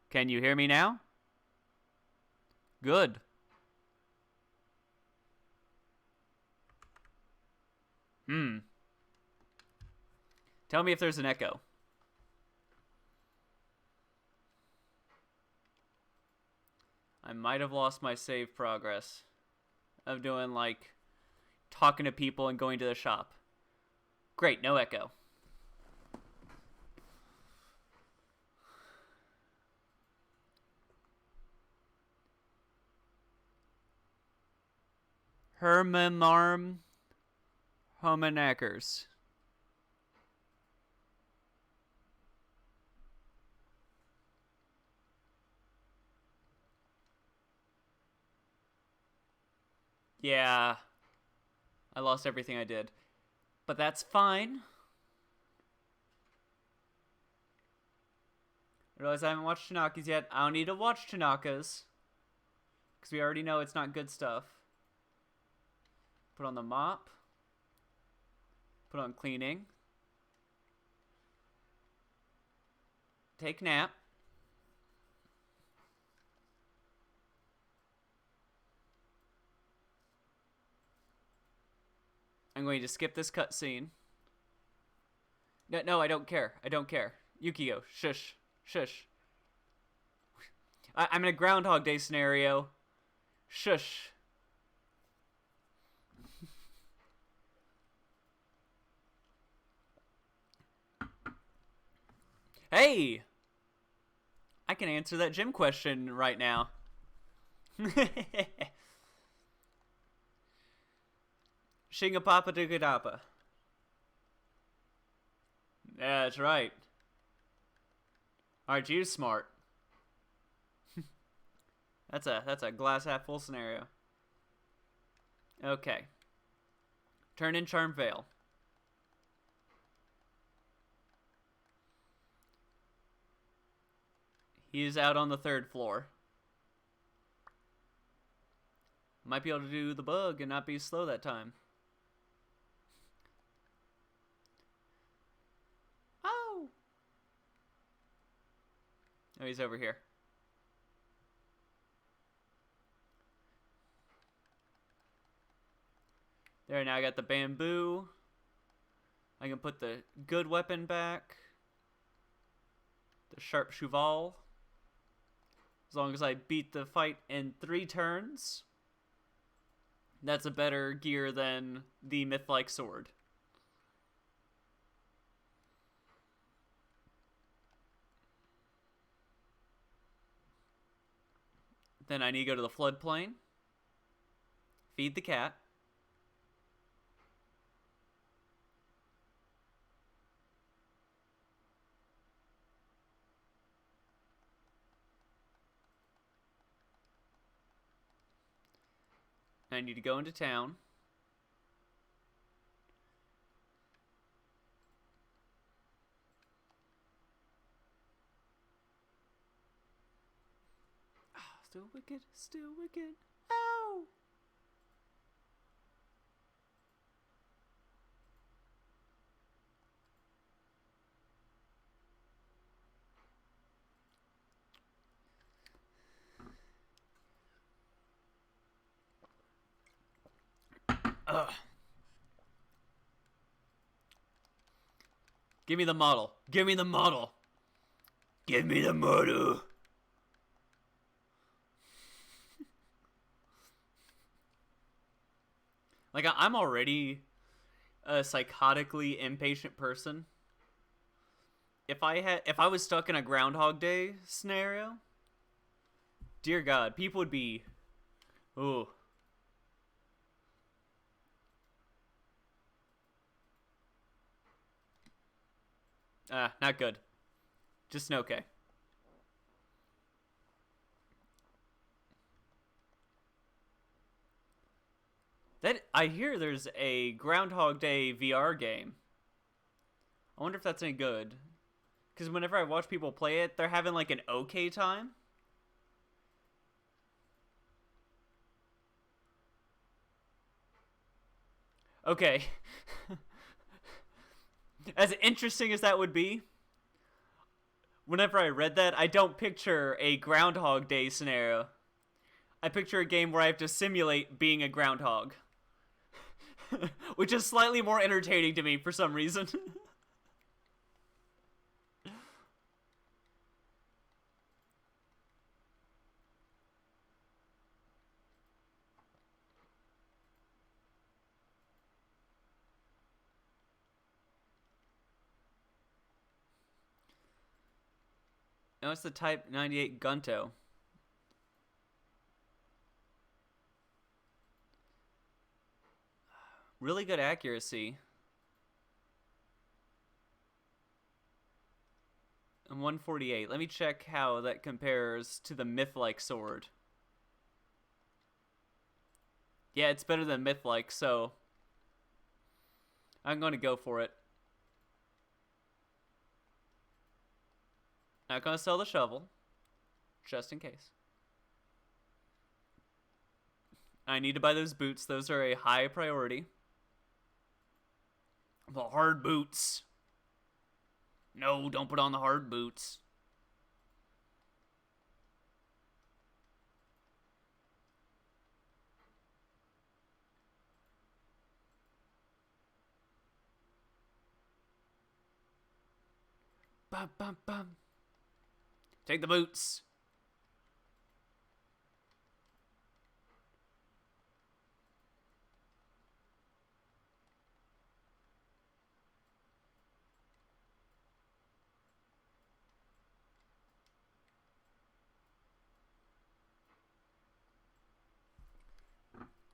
Can you hear me now? Good. Hmm. Tell me if there's an echo. I might have lost my save progress of doing, like, talking to people and going to the shop. Great, no echo. Hermanarm Homenackers. Yeah, I lost everything I did. But that's fine. I realize I haven't watched Tanaka's yet. I don't need to watch Tanaka's, because we already know it's not good stuff. Put on the mop. Put on cleaning. Take nap. I'm going to skip this cutscene. No, I don't care. I don't care. Yukio, shush. Shush. I'm in a Groundhog Day scenario. Shush. Hey! I can answer that gym question right now. Shingapapa Dugadapa. Yeah, that's right. Aren't you smart? That's a glass half full scenario. Okay. Turn in Charm Veil. He's out on the 3rd floor. Might be able to do the bug and not be slow that time. Oh! Oh, he's over here. There, now I got the bamboo. I can put the good weapon back. The sharp cheval. As long as I beat the fight in 3 turns. That's a better gear than the myth-like sword. Then I need to go to the floodplain. Feed the cat. I need to go into town. Still wicked, still wicked. Ow! Ugh. Give me the model. Give me the model. Give me the model. Like, I'm already a psychotically impatient person. If I was stuck in a Groundhog Day scenario, dear God, people would be, ooh. Not good. Just okay. That I hear there's a Groundhog Day VR game. I wonder if that's any good. Because whenever I watch people play it, they're having like an okay time. Okay. As interesting as that would be, Whenever I read that, I don't picture a Groundhog Day scenario. I picture a game where I have to simulate being a groundhog. Which is slightly more entertaining to me for some reason. Now it's the Type 98 Gunto. Really good accuracy. And 148. Let me check how that compares to the Myth-like sword. Yeah, it's better than Myth-like, so I'm going to go for it. Not going to sell the shovel, just in case. I need to buy those boots. Those are a high priority. The hard boots. No, don't put on the hard boots. Bum, bum, bum. Take the boots.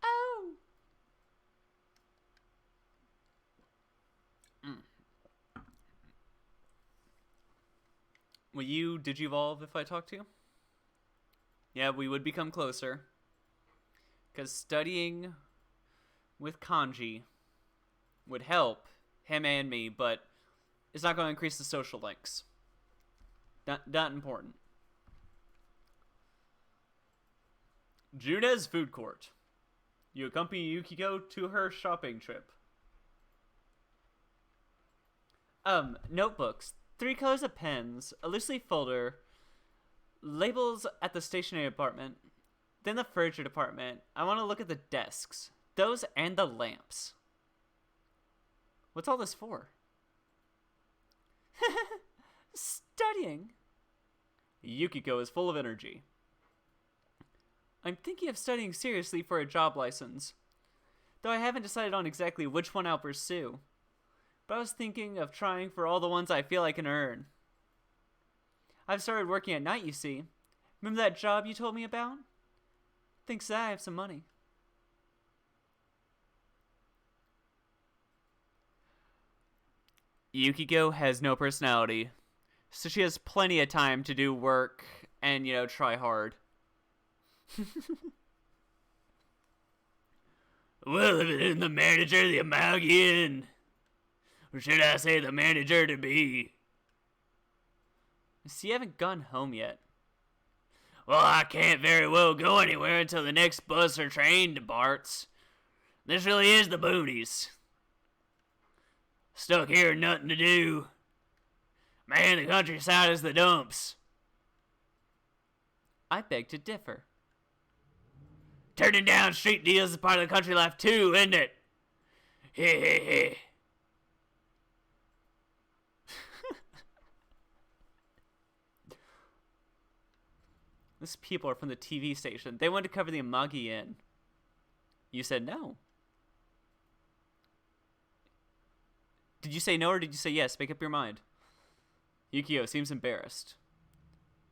Oh. Will you digivolve if I talk to you? Yeah, we would become closer. Because studying with kanji would help him and me, but it's not going to increase the social links. Not important. June's Food Court. You accompany Yukiko to her shopping trip. Notebooks. 3 colors of pens. A loose leaf folder. Labels at the stationery department. Then the furniture department. I want to look at the desks. Those and the lamps. What's all this for? Studying. Yukiko is full of energy. I'm thinking of studying seriously for a job license. Though I haven't decided on exactly which one I'll pursue. But I was thinking of trying for all the ones I feel I can earn. I've started working at night, you see. Remember that job you told me about? Thinks that I have some money. Yukiko has no personality, so she has plenty of time to do work and, try hard. Well, if it isn't the manager of the Amalgian, or should I say the manager to be? See, you haven't gone home yet. Well, I can't very well go anywhere until the next bus or train departs. This really is the boonies. Stuck here and nothing to do. Man, the countryside is the dumps. I beg to differ. Turning down street deals is part of the country life too, isn't it? Heh heh heh. These people are from the TV station. They wanted to cover the Amagi Inn. You said no. Did you say no or did you say yes? Make up your mind. Yukio seems embarrassed.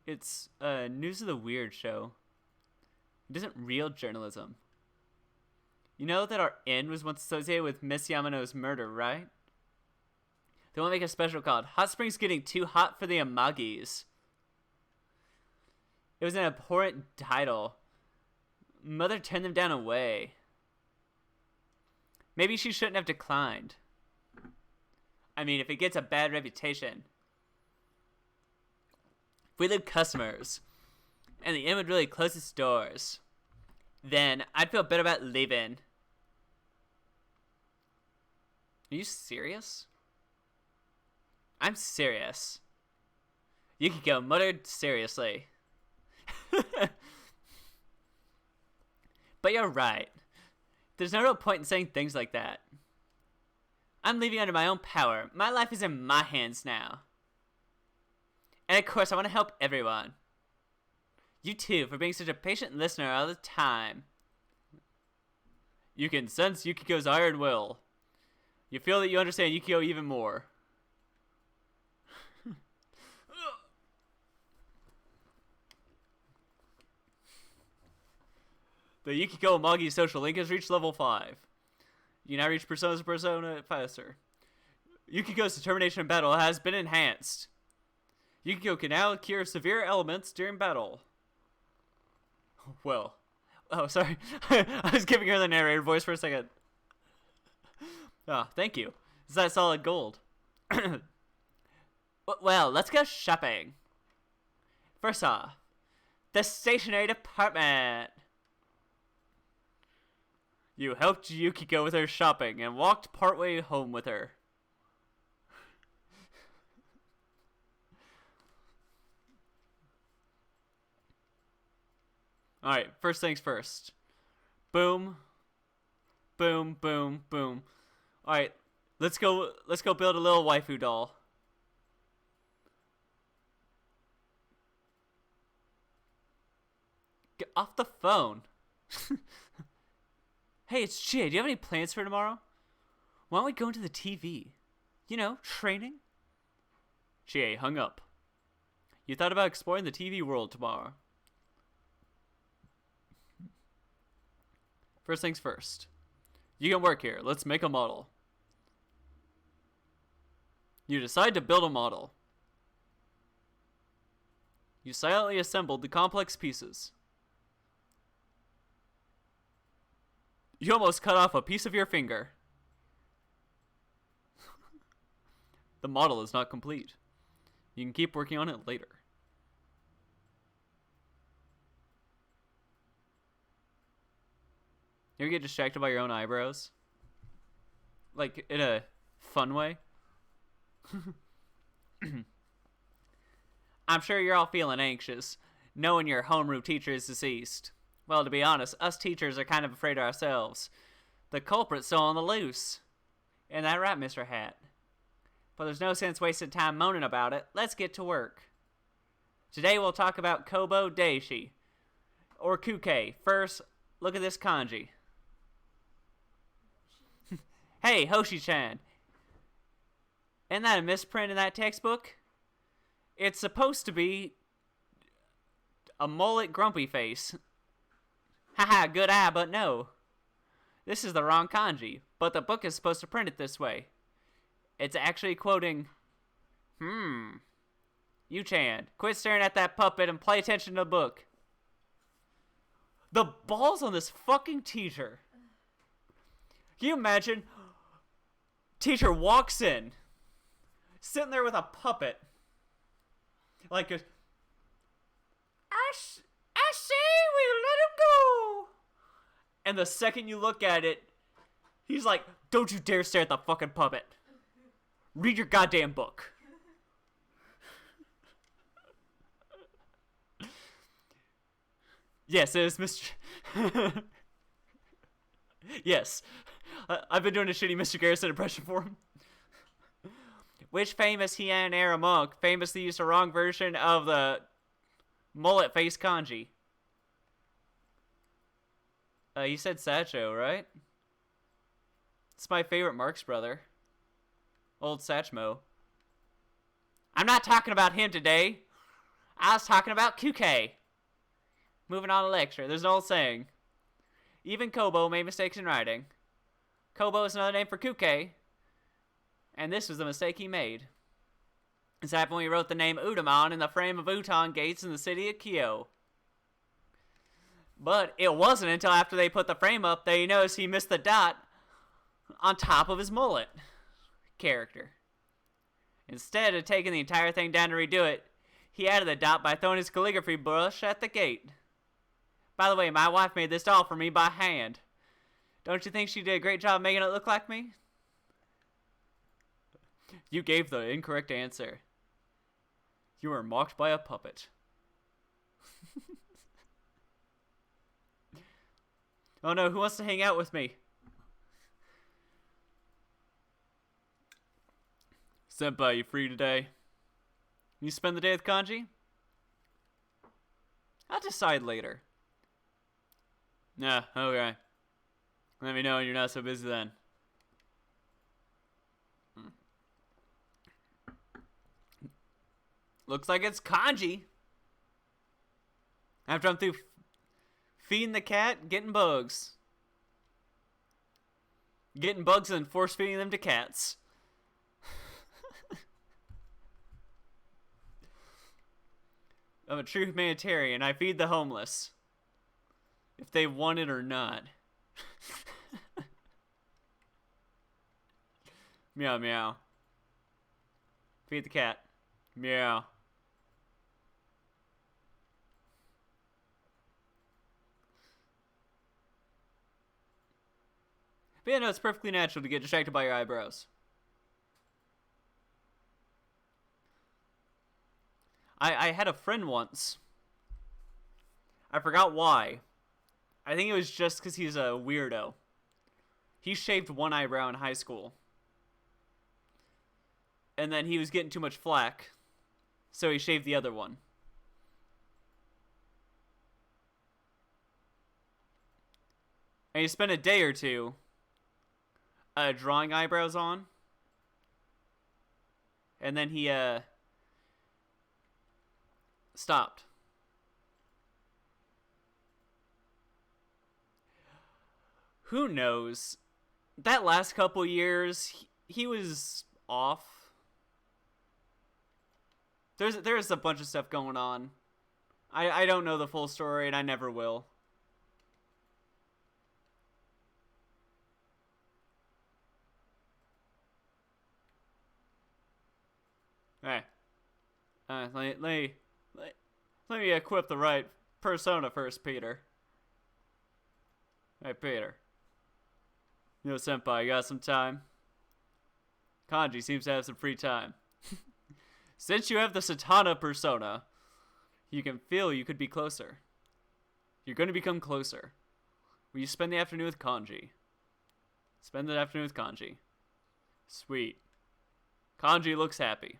It's a News of the Weird show. It isn't real journalism. You know that our inn was once associated with Miss Yamano's murder, right? They want to make a special called Hot Springs Getting Too Hot for the Amagis. It was an abhorrent title. Mother turned them down away. Maybe she shouldn't have declined. I mean, if it gets a bad reputation. If we lose customers, and the inn would really close its doors, then I'd feel better about leaving. Are you serious? I'm serious. Yukiko muttered seriously. But you're right. There's no real point in saying things like that. I'm leaving under my own power. My life is in my hands now. And of course, I want to help everyone. You too, for being such a patient listener all the time. You can sense Yukiko's iron will. You feel that you understand Yukiko even more. The Yukiko Amagi social link has reached level 5. You now reach persona faster. Yukiko's determination in battle has been enhanced. Yukiko can now cure severe elements during battle. Well. Oh, sorry. I was giving her the narrator voice for a second. Oh, thank you. Is that solid gold? Well, let's go shopping. First off, the stationery department. You helped Yukiko with her shopping and walked partway home with her. Alright, first things first. Boom. Boom, boom, boom. Alright, let's go build a little waifu doll. Get off the phone. Hey, it's Jay. Do you have any plans for tomorrow? Why don't we go into the TV? You know, training? Jay hung up. You thought about exploring the TV world tomorrow. First things first. You can work here. Let's make a model. You decide to build a model. You silently assembled the complex pieces. You almost cut off a piece of your finger. The model is not complete. You can keep working on it later. You ever get distracted by your own eyebrows? Like, in a fun way? I'm sure you're all feeling anxious, knowing your homeroom teacher is deceased. Well, to be honest, us teachers are kind of afraid ourselves. The culprit's still on the loose. Ain't that right, Mr. Hat? But there's no sense wasting time moaning about it. Let's get to work. Today we'll talk about Kobo Daishi, or Kuke. First, look at this kanji. Hey, Hoshi-chan. Isn't that a misprint in that textbook? It's supposed to be a mullet grumpy face. Haha, good eye, but no. This is the wrong kanji, but the book is supposed to print it this way. It's actually quoting, You-chan, quit staring at that puppet and pay attention to the book. The balls on this fucking teacher. Can you imagine? Teacher walks in, sitting there with a puppet. Like a... I say we let him go. And the second you look at it, he's like, don't you dare stare at the fucking puppet. Read your goddamn book. Yes, it is Mr. Yes. I've been doing a shitty Mr. Garrison impression for him. Which famous Heian era monk famously used a wrong version of the mullet face kanji? You said Satcho, right? It's my favorite Marx brother. Old Satchmo. I'm not talking about him today. I was talking about Kuke. Moving on to lecture. There's an old saying. Even Kobo made mistakes in writing. Kobo is another name for Kuke. And this was the mistake he made. This happened when he wrote the name Udamon in the frame of Uton gates in the city of Kyo. But it wasn't until after they put the frame up that he noticed he missed the dot on top of his mullet character. Instead of taking the entire thing down to redo it, he added the dot by throwing his calligraphy brush at the gate. By the way, my wife made this doll for me by hand. Don't you think she did a great job making it look like me? You gave the incorrect answer. You are mocked by a puppet. Oh no, who wants to hang out with me? Senpai, you free today? You spend the day with Kanji? I'll decide later. Nah, okay. Let me know when you're not so busy then. Looks like it's Kanji. After I'm through feeding the cat, getting bugs. Getting bugs and force feeding them to cats. I'm a true humanitarian. I feed the homeless. If they want it or not. Meow meow. Feed the cat. Meow. But yeah, no, it's perfectly natural to get distracted by your eyebrows. I had a friend once. I forgot why. I think it was just because he's a weirdo. He shaved one eyebrow in high school. And then he was getting too much flack. So he shaved the other one. And he spent a day or two drawing eyebrows on. And then he stopped. Who knows? That last couple years, he was off. There's a bunch of stuff going on. I don't know the full story, and I never will. Hey, let me equip the right persona first, Peter. Hey, Peter. Yo, senpai, you got some time? Kanji seems to have some free time. Since you have the Satana persona, you can feel you could be closer. You're going to become closer. Will you spend the afternoon with Kanji? Spend the afternoon with Kanji. Sweet. Kanji looks happy.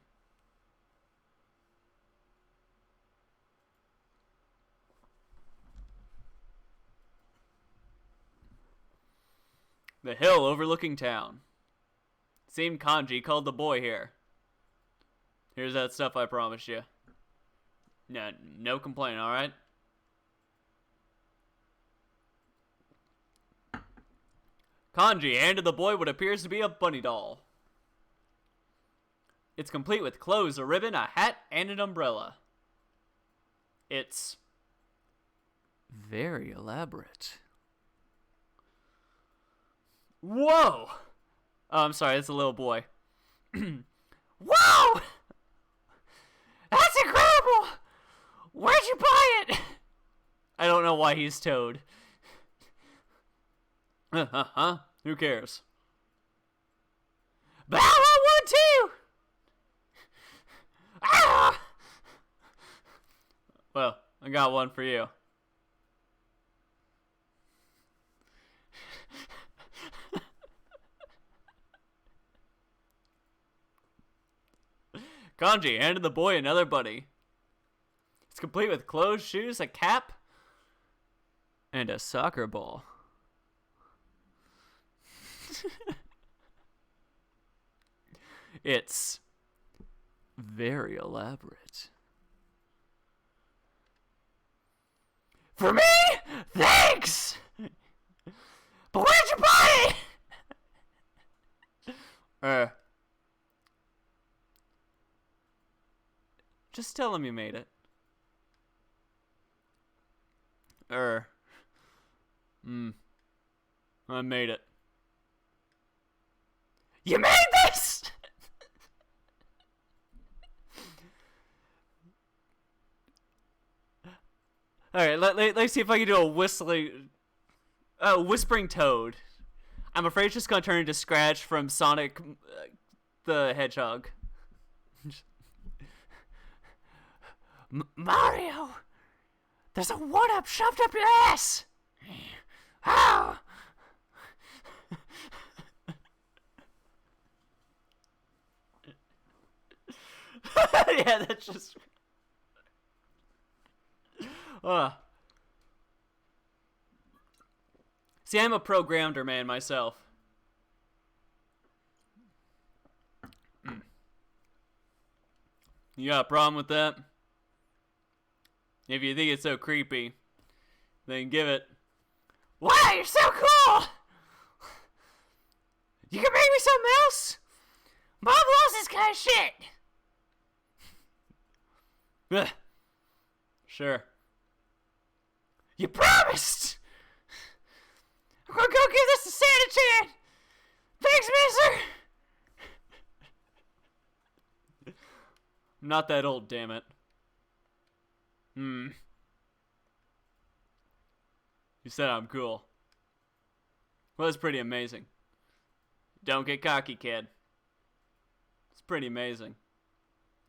The hill overlooking town. Same Kanji called the boy here. Here's that stuff I promised you. No complaint, alright? Kanji handed the boy what appears to be a bunny doll. It's complete with clothes, a ribbon, a hat, and an umbrella. It's very elaborate. Whoa! Oh, I'm sorry, it's a little boy. Whoa! That's incredible! Where'd you buy it? I don't know why he's Toad. Who cares? But I want one too! Ah! Well, I got one for you. Kanji handed the boy another bunny. It's complete with clothes, shoes, a cap, and a soccer ball. It's very elaborate. For me? Thanks! But where'd you buy it? Just tell him you made it. I made it. You made this?! Alright, let's see if I can do a whispering toad. I'm afraid it's just gonna turn into Scratch from Sonic the Hedgehog. Mario! There's a 1-up shoved up your ass! Oh! Yeah, that's just... See, I'm a pro-grounder man myself. You got a problem with that? If you think it's so creepy, then give it. Wow, you're so cool! You can make me something else? Bob loves this kind of shit! Ugh. Sure. You promised! I'm gonna go give this to Santa Chan! Thanks, mister! I'm not that old, damn it. You said I'm cool. Well, that's pretty amazing. Don't get cocky, kid. It's pretty amazing.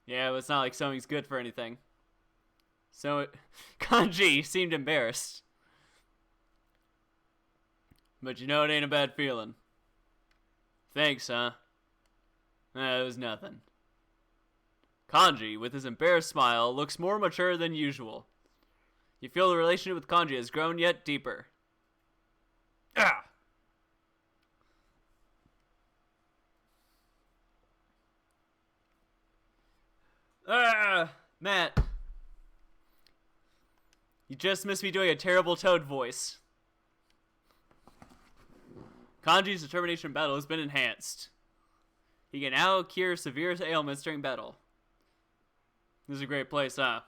Yeah, but it's not like something's good for anything. So, Kanji seemed embarrassed. But you know it ain't a bad feeling. Thanks, huh? It was nothing. Kanji, with his embarrassed smile, looks more mature than usual. You feel the relationship with Kanji has grown yet deeper. Matt. You just missed me doing a terrible Toad voice. Kanji's determination in battle has been enhanced. He can now cure severe ailments during battle. This is a great place, huh?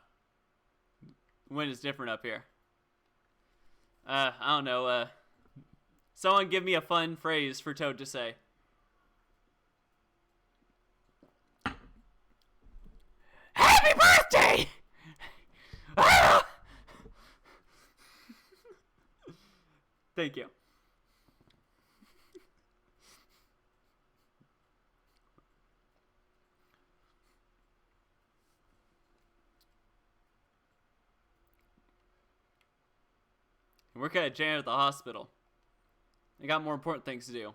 Wind is different up here. I don't know, someone give me a fun phrase for Toad to say. Happy birthday! Thank you. We're kind of jammed at the hospital. I got more important things to do.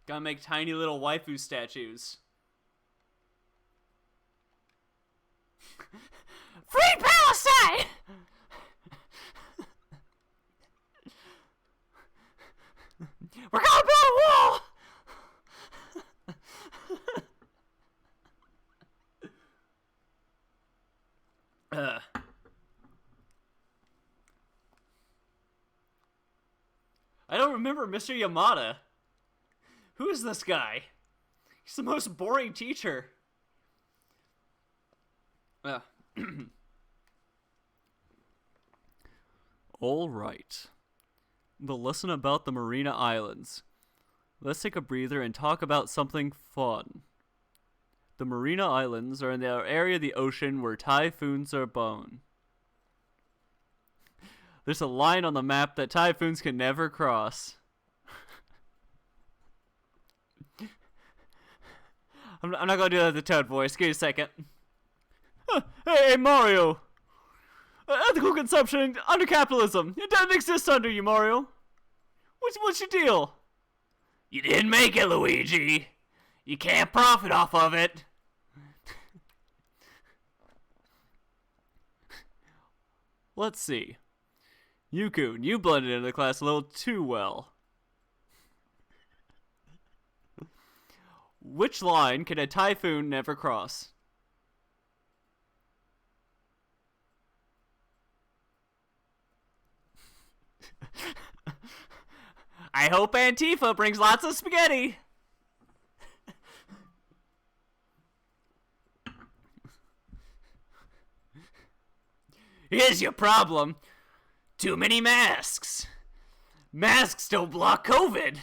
Gotta make tiny little waifu statues. Free Palestine! We're gonna build a wall! I don't remember Mr. Yamada. Who is this guy? He's the most boring teacher. All right. The lesson about the Marina Islands. Let's take a breather and talk about something fun. The Marina Islands are in the area of the ocean where typhoons are born. There's a line on the map that typhoons can never cross. I'm not gonna do that with the Toad voice. Give me a second. Hey, Mario! Ethical consumption under capitalism. It doesn't exist under you, Mario. What's your deal? You didn't make it, Luigi. You can't profit off of it. Let's see. Yukun, you blended into the class a little too well. Which line can a typhoon never cross? I hope Antifa brings lots of spaghetti. Here's your problem. Too many masks. Masks don't block COVID.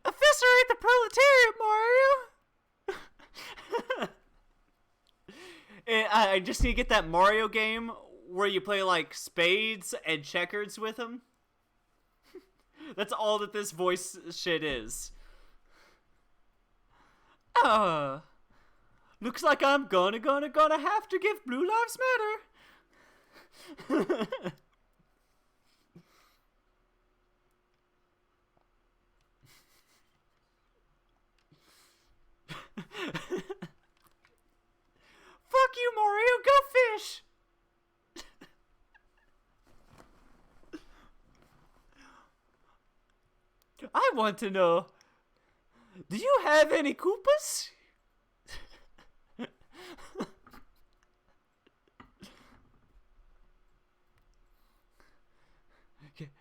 Eviscerate the proletariat, Mario! I just need to get that Mario game where you play like spades and checkers with him. That's all that this voice shit is. Looks like I'm gonna have to give Blue Lives Matter. Fuck you, Mario, go fish! I want to know, do you have any Koopas?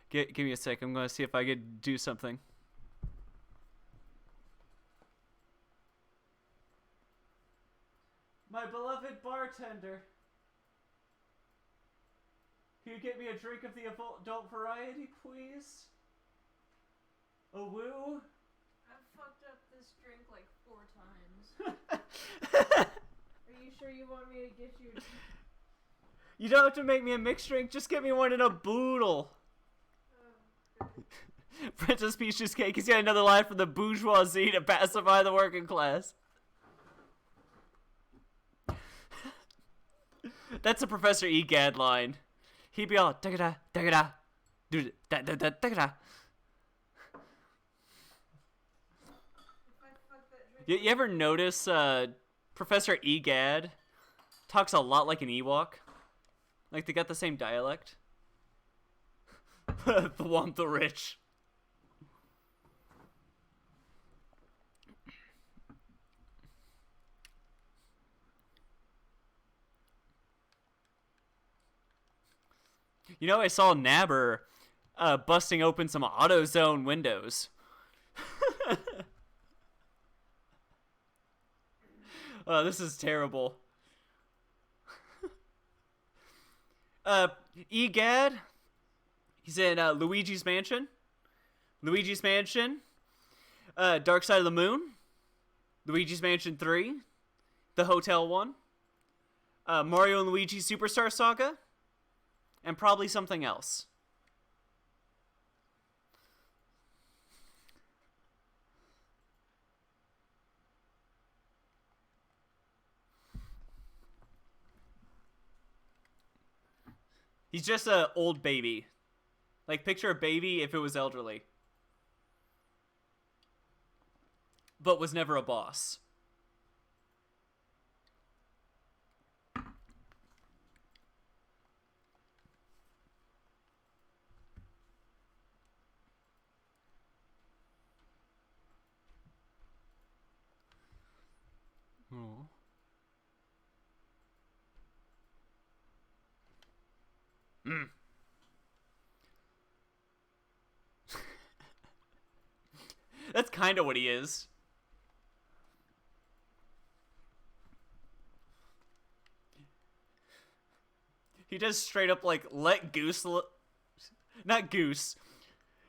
Give me a sec, I'm gonna see if I could do something. My beloved bartender. Can you get me a drink of the adult variety, please? A woo? I've fucked up this drink like 4 times. Are you sure you want me to get you? You don't have to make me a mixed drink. Just get me one in a boodle. Princess Peach's Cake. He's got another line from the bourgeoisie to pacify the working class. That's a Professor Egad line. He'd be all da-ga-da, da-ga-da, da-da-da, da-ga-da. You ever notice Professor Egad talks a lot like an Ewok? Like they got the same dialect? The one, the rich. You know, I saw Nabber busting open some AutoZone windows. Oh, this is terrible. Egad, he's in Luigi's Mansion. Luigi's Mansion. Dark Side of the Moon. Luigi's Mansion 3. The Hotel one. Mario and Luigi Superstar Saga. And probably something else. He's just an old baby. Like, picture a baby if it was elderly. But was never a boss. Oh. That's kind of what he is. He just straight up, like, let Goose... Not Goose.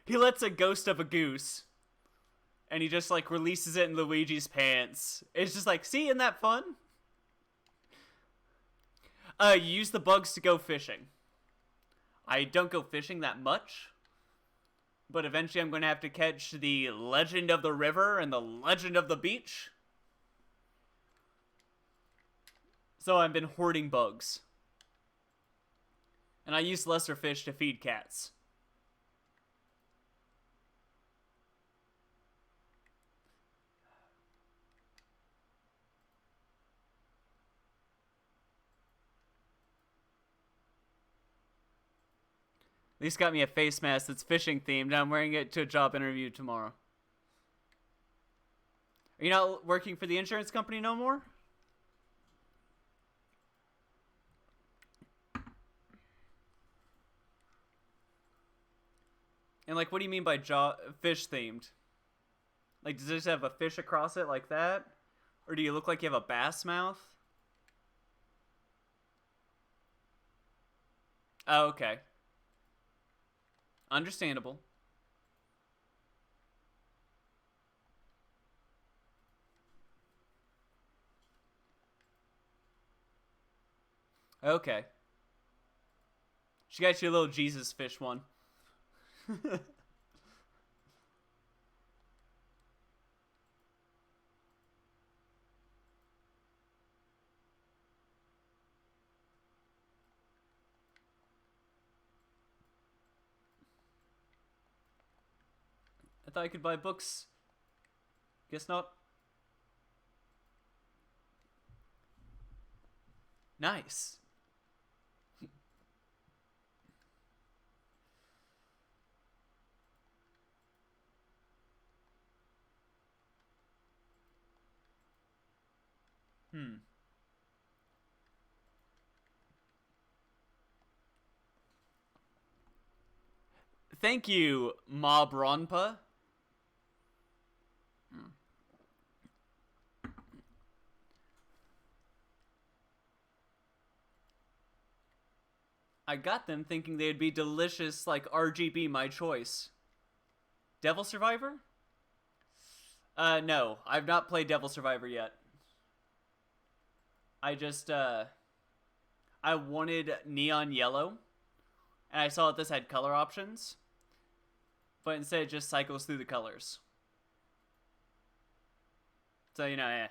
He lets a ghost of a goose. And he just, like, releases it in Luigi's pants. It's just like, see, isn't that fun? You use the bugs to go fishing. I don't go fishing that much. But eventually I'm going to have to catch the Legend of the River and the Legend of the Beach. So I've been hoarding bugs. And I use lesser fish to feed cats. At least got me a face mask that's fishing themed. I'm wearing it to a job interview tomorrow. Are you not working for the insurance company no more? And like, what do you mean by fish themed? Like, does it just have a fish across it like that? Or do you look like you have a bass mouth? Oh, okay. Understandable. Okay. She got you a little Jesus fish one. I thought I could buy books. Guess not. Nice. Hmm. Thank you, Mob Ronpa. Hmm. I got them thinking they'd be delicious like RGB my choice. Devil Survivor? No. I've not played Devil Survivor yet. I just, I wanted Neon Yellow, and I saw that this had color options, but instead it just cycles through the colors. So, you know, eh.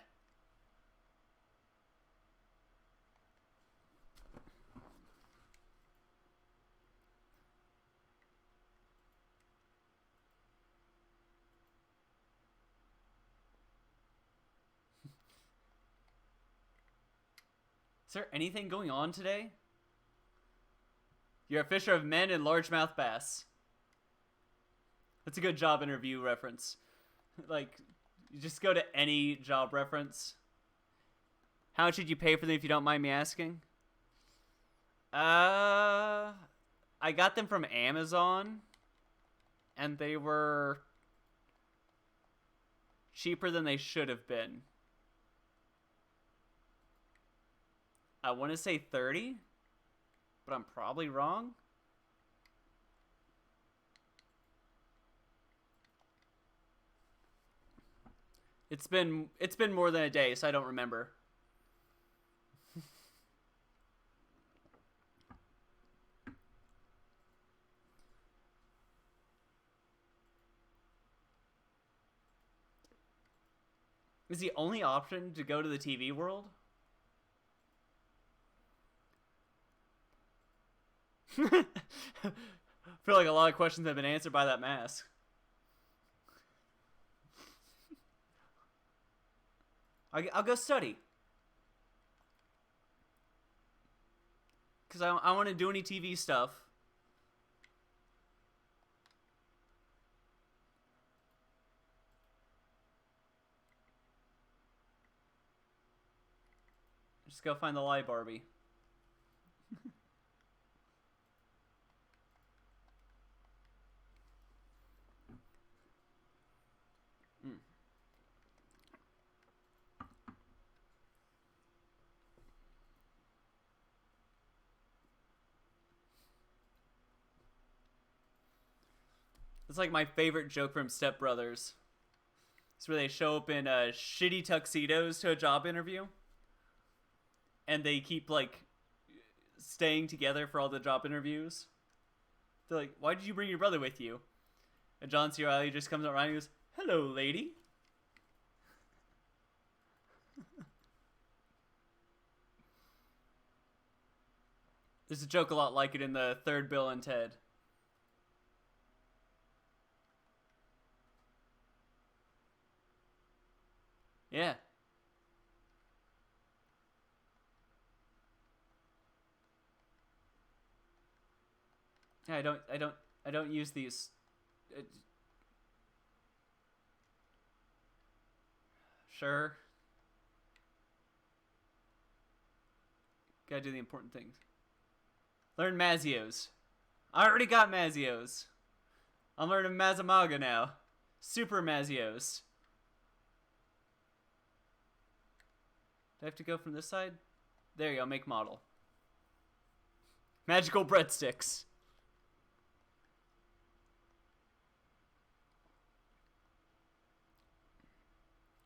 Is there anything going on today? You're a fisher of men and largemouth bass. That's a good job interview reference. Like, you just go to any job reference. How much did you pay for them if you don't mind me asking? I got them from Amazon, and they were cheaper than they should have been. I want to say 30, but I'm probably wrong. It's been more than a day, so I don't remember. Is the only option to go to the TV world? I feel like a lot of questions have been answered by that mask. I'll go study. Because I want to do any TV stuff. Just go find the live Barbie. It's like my favorite joke from Step Brothers. It's where they show up in shitty tuxedos to a job interview, and they keep like staying together for all the job interviews. They're like, "Why did you bring your brother with you?" And John C. Reilly just comes around and goes, "Hello, lady." There's a joke a lot like it in the third Bill and Ted. Yeah. Yeah, I don't use these. Sure. Gotta do the important things. Learn Mazios. I already got Mazios. I'm learning Mazamaga now. Super Mazios. Do I have to go from this side? There you go, make model. Magical breadsticks.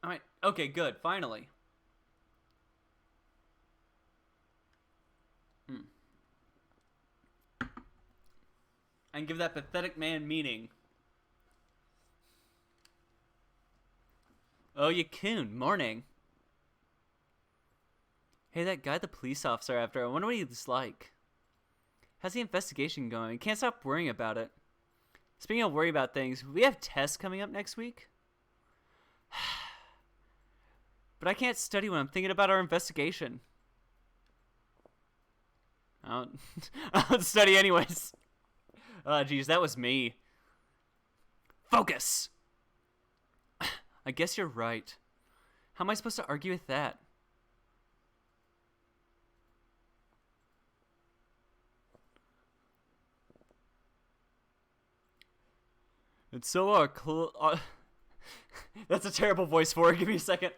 Alright, okay, good, finally. And give that pathetic man meaning. Oh, you coon, morning. Hey, that guy the police officer after, I wonder what he's like. How's the investigation going? Can't stop worrying about it. Speaking of worry about things, we have tests coming up next week. But I can't study when I'm thinking about our investigation. I don't study anyways. Oh, geez, that was me. Focus! I guess you're right. How am I supposed to argue with that? And so that's a terrible voice for it. Give me a second.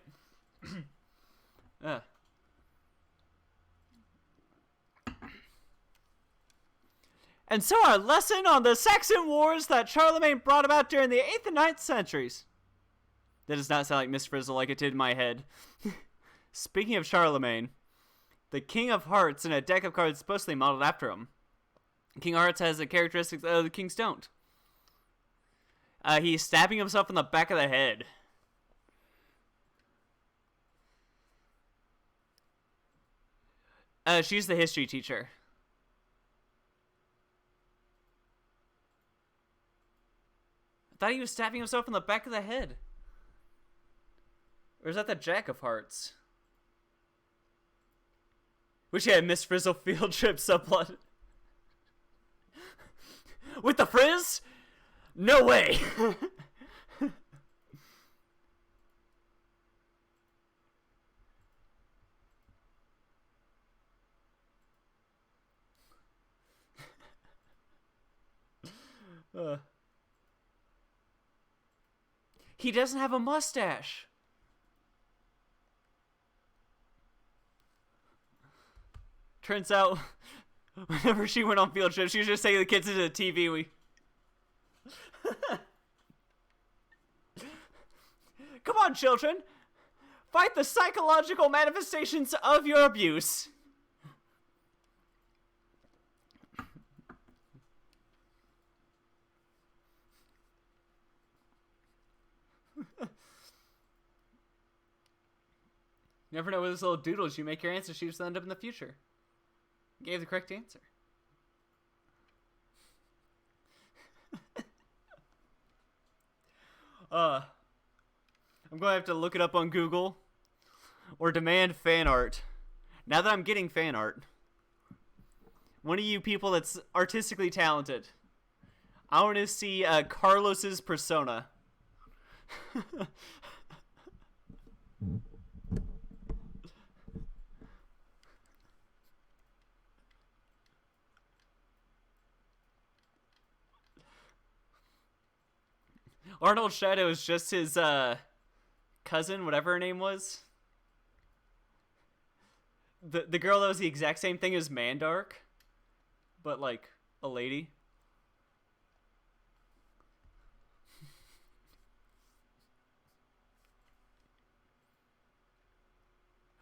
And so our lesson on the Saxon Wars that Charlemagne brought about during the 8th and 9th centuries. That does not sound like Miss Frizzle like it did in my head. Speaking of Charlemagne, the King of Hearts and a deck of cards supposedly modeled after him. King of Hearts has the characteristics the Kings don't. He's stabbing himself in the back of the head. She's the history teacher. I thought he was stabbing himself in the back of the head. Or is that the Jack of Hearts? Wish you had Miss Frizzle field trip subplot. With the frizz? No way! He doesn't have a mustache. Turns out, whenever she went on field trips, she was just taking the kids into the TV. Come on, children. Fight the psychological manifestations of your abuse. Never know with those little doodles you make your answer sheets end up in the future. You gave the correct answer. I'm going to have to look it up on Google or demand fan art. Now that I'm getting fan art, one of you people that's artistically talented, I want to see Carlos's persona. Arnold Shadow is just his cousin, whatever her name was. The girl that was the exact same thing as Mandark, but like a lady.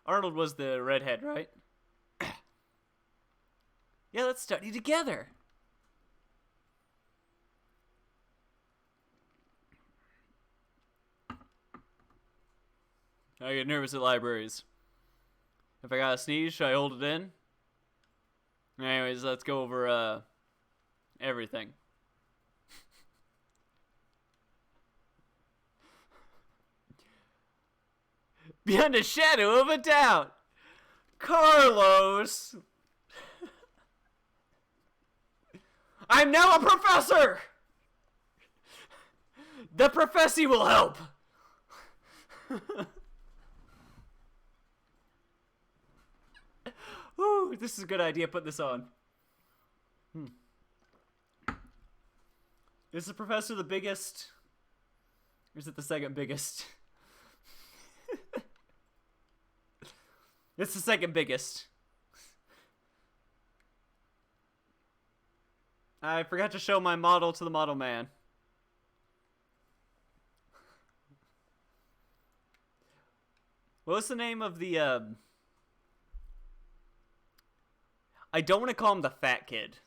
Arnold was the redhead, right? Yeah, let's study together. I get nervous at libraries. If I gotta sneeze, should I hold it in? Anyways, let's go over everything. Beyond a shadow of a doubt, Carlos. I'm now a professor. The prophecy will help. Ooh, this is a good idea. Put this on. Is the professor the biggest? Or is it the second biggest? It's the second biggest. I forgot to show my model to the model man. What was the name of the, I don't want to call him the fat kid.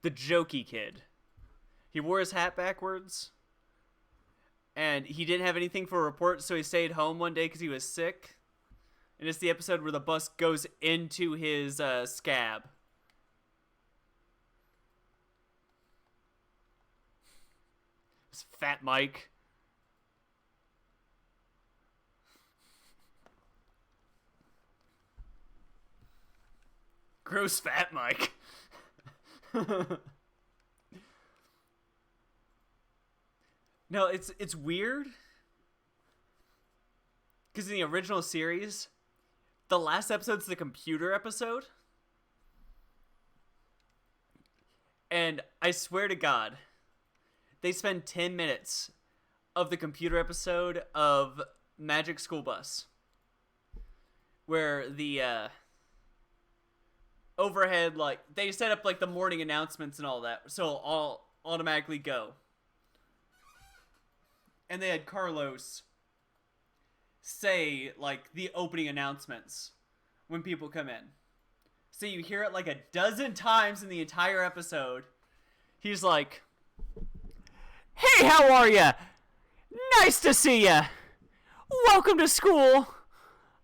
The jokey kid. He wore his hat backwards. And he didn't have anything for a report, so he stayed home one day because he was sick. And it's the episode where the bus goes into his scab. gross fat Mike. Gross fat Mike. No, it's weird because in the original series, the last episode's the computer episode, and I swear to God, they spend 10 minutes of the computer episode of Magic School Bus, where the overhead, like, they set up like the morning announcements and all that, so I'll automatically go. And they had Carlos say like the opening announcements when people come in. So you hear it like a dozen times in the entire episode. He's like, "Hey, how are ya? Nice to see ya. Welcome to school.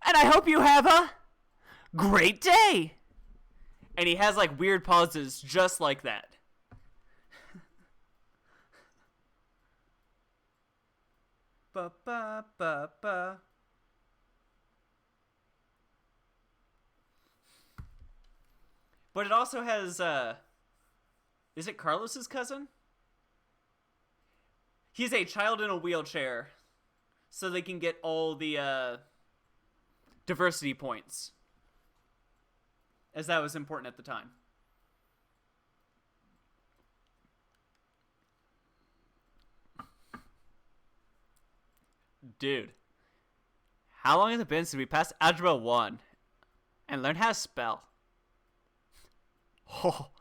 And I hope you have a great day." And he has like weird pauses just like that. Ba ba ba ba. But it also has is it Carlos's cousin? He's a child in a wheelchair, so they can get all the diversity points, as that was important at the time. Dude, how long has it been since we passed Algebra 1 and learned how to spell? Oh.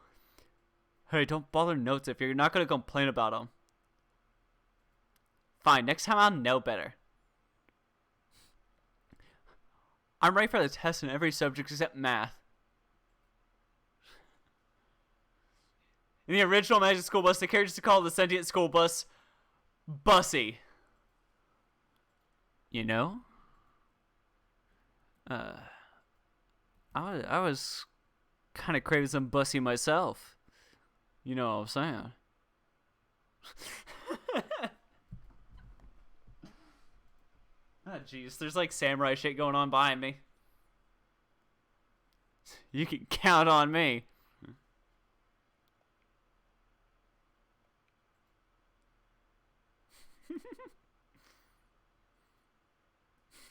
Hey, don't bother notes if you're not going to complain about them. Fine, next time I'll know better. I'm ready for the test in every subject except math. In the original Magic School Bus, the characters to call the sentient school bus Bussy. You know? I was kind of craving some Bussy myself. You know what I'm saying? Oh, jeez. There's like samurai shit going on behind me. You can count on me.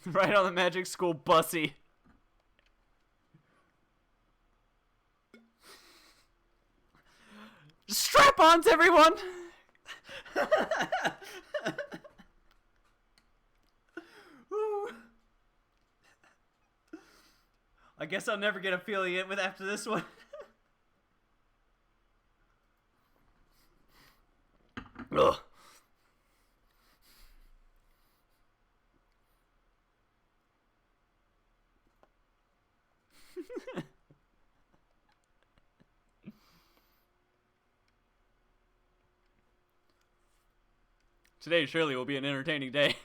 Right on the Magic School Bussy. Strap-ons, everyone! I guess I'll never get affiliate with after this one. Ugh. Today surely will be an entertaining day.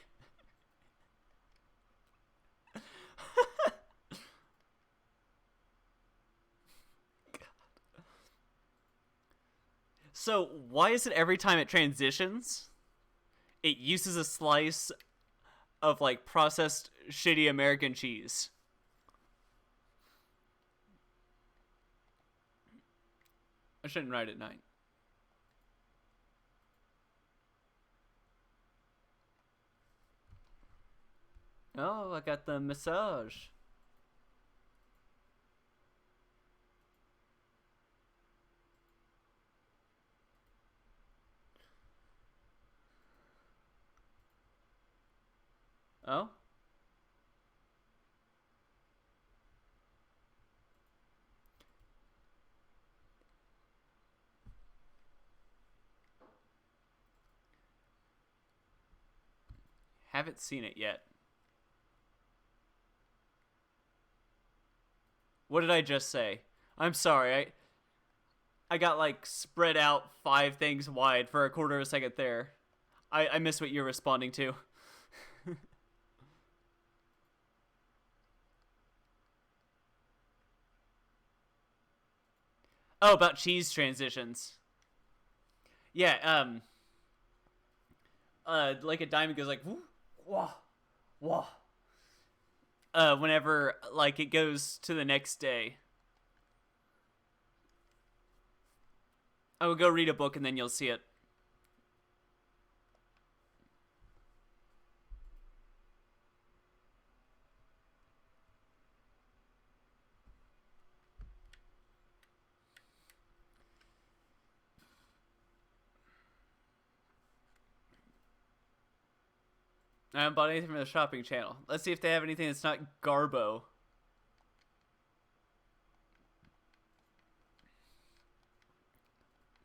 So, why is it every time it transitions, it uses a slice of, like, processed shitty American cheese? I shouldn't write at night. Oh, I got the massage. Oh? Haven't seen it yet. What did I just say? I'm sorry. I got like spread out 5 things wide for a quarter of a second there. I missed what you're responding to. Oh, about cheese transitions. Yeah, like a diamond goes like, woo, wah, wah. Whenever like it goes to the next day. I will go read a book and then you'll see it. I haven't bought anything from the shopping channel. Let's see if they have anything that's not Garbo.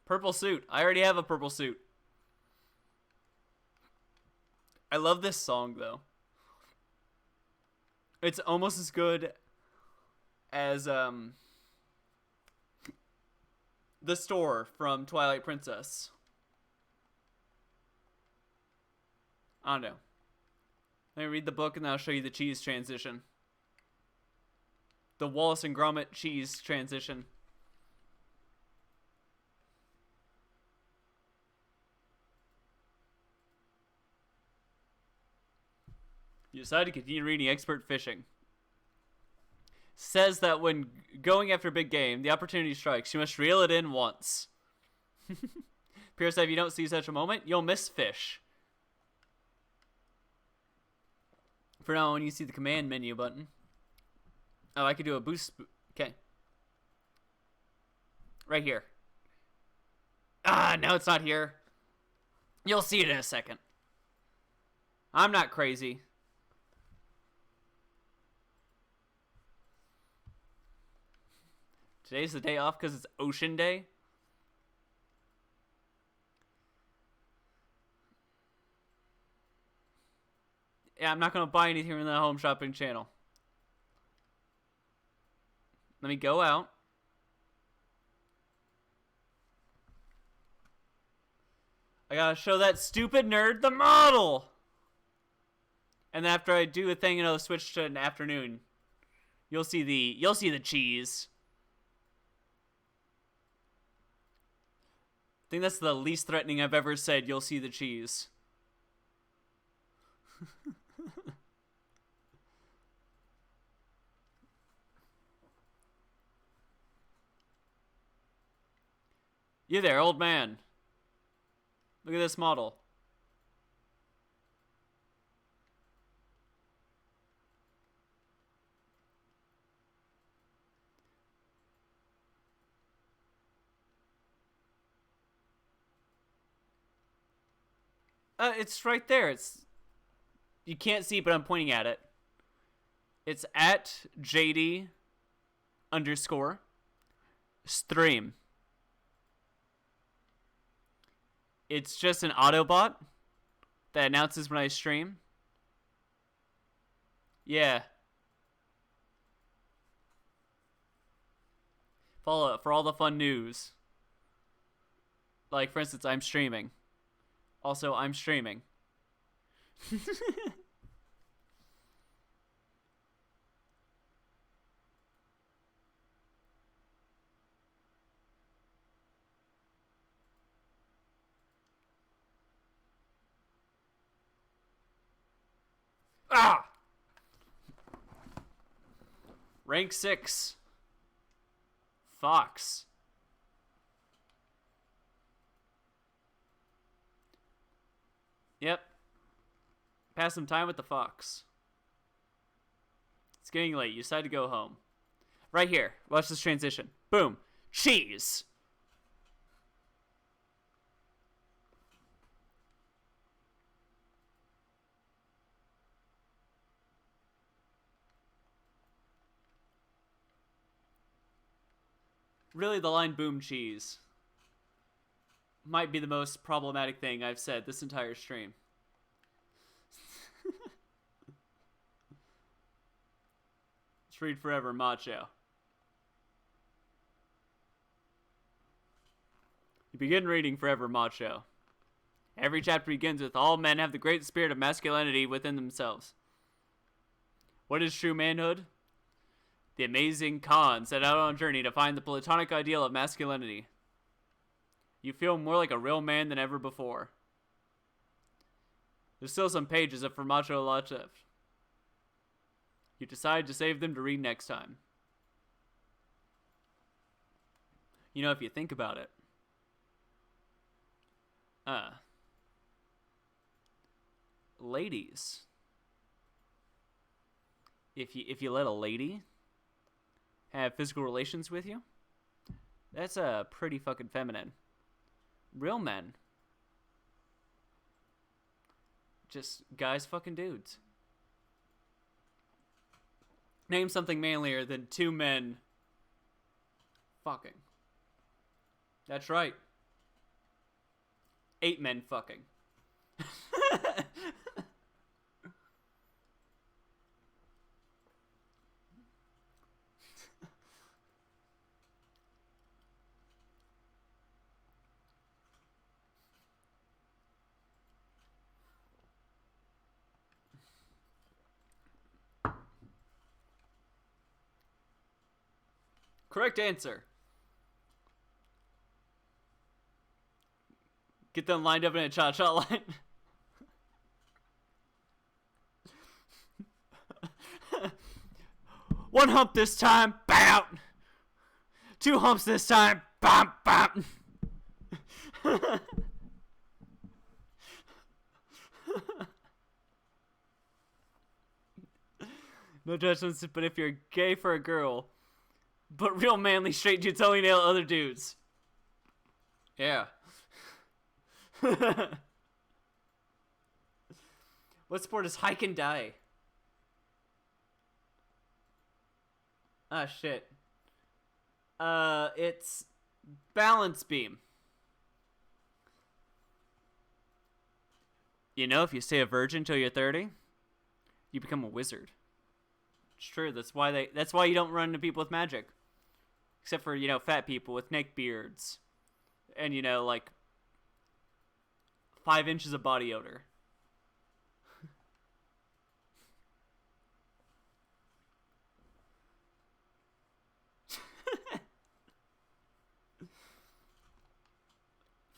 Purple suit. I already have a purple suit. I love this song, though. It's almost as good as, the store from Twilight Princess. I don't know. Let me read the book and then I'll show you the cheese transition. The Wallace and Gromit cheese transition. You decide to continue reading Expert Fishing. Says that when going after a big game, the opportunity strikes. You must reel it in once. Pierce said if you don't see such a moment, you'll miss fish. For now, when you see the command menu button. Oh, I could do a boost. Okay. Right here. Ah, no, it's not here. You'll see it in a second. I'm not crazy. Today's the day off because it's Ocean Day. Yeah, I'm not going to buy anything from the home shopping channel. Let me go out. I gotta show that stupid nerd the model. And then after I do a thing, it'll switch to an afternoon. You'll see the cheese. I think that's the least threatening I've ever said. You'll see the cheese. You there, old man. Look at this model. It's right there. You can't see, but I'm pointing at it. It's at JD _ stream. It's just an Autobot that announces when I stream. Yeah. Follow it for all the fun news. Like, for instance, I'm streaming. Also, I'm streaming. Ah! Rank 6. Fox. Yep. Pass some time with the fox. It's getting late. You decide to go home. Right here. Watch this transition. Boom. Cheese. Really, the line boom cheese might be the most problematic thing I've said this entire stream. Let's read forever, macho. You begin reading Forever, macho. Every chapter begins with all men have the great spirit of masculinity within themselves. What is true manhood? The amazing Khan set out on a journey to find the platonic ideal of masculinity. You feel more like a real man than ever before. There's still some pages of Formaggio left. You decide to save them to read next time. You know, if you think about it. Ladies. If you let a lady have physical relations with you, that's pretty fucking feminine. Real men. Just guys fucking dudes. Name something manlier than two men fucking. That's right. 8 men fucking. Correct answer. Get them lined up in a cha-cha line. One hump this time, bam! 2 humps this time, bam, bam! No judgments, but if you're gay for a girl, but real manly straight dudes only nail other dudes. Yeah. What sport is hike and die? Ah, shit. It's balance beam. You know, if you stay a virgin till you're 30, you become a wizard. It's true. That's why you don't run into people with magic. Except for, you know, fat people with neck beards. And, you know, like 5 inches of body odor.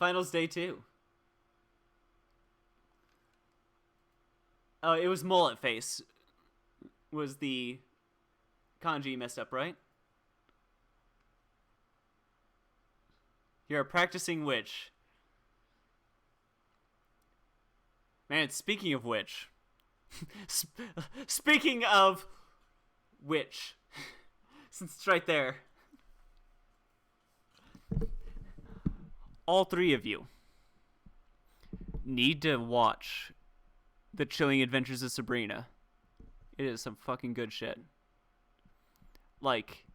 Finals day 2. Oh, it was mullet face. Was the kanji messed up, right? You're a practicing witch. Man, speaking of which. Speaking of witch. Since it's right there. All 3 of you need to watch The Chilling Adventures of Sabrina. It is some fucking good shit. Like,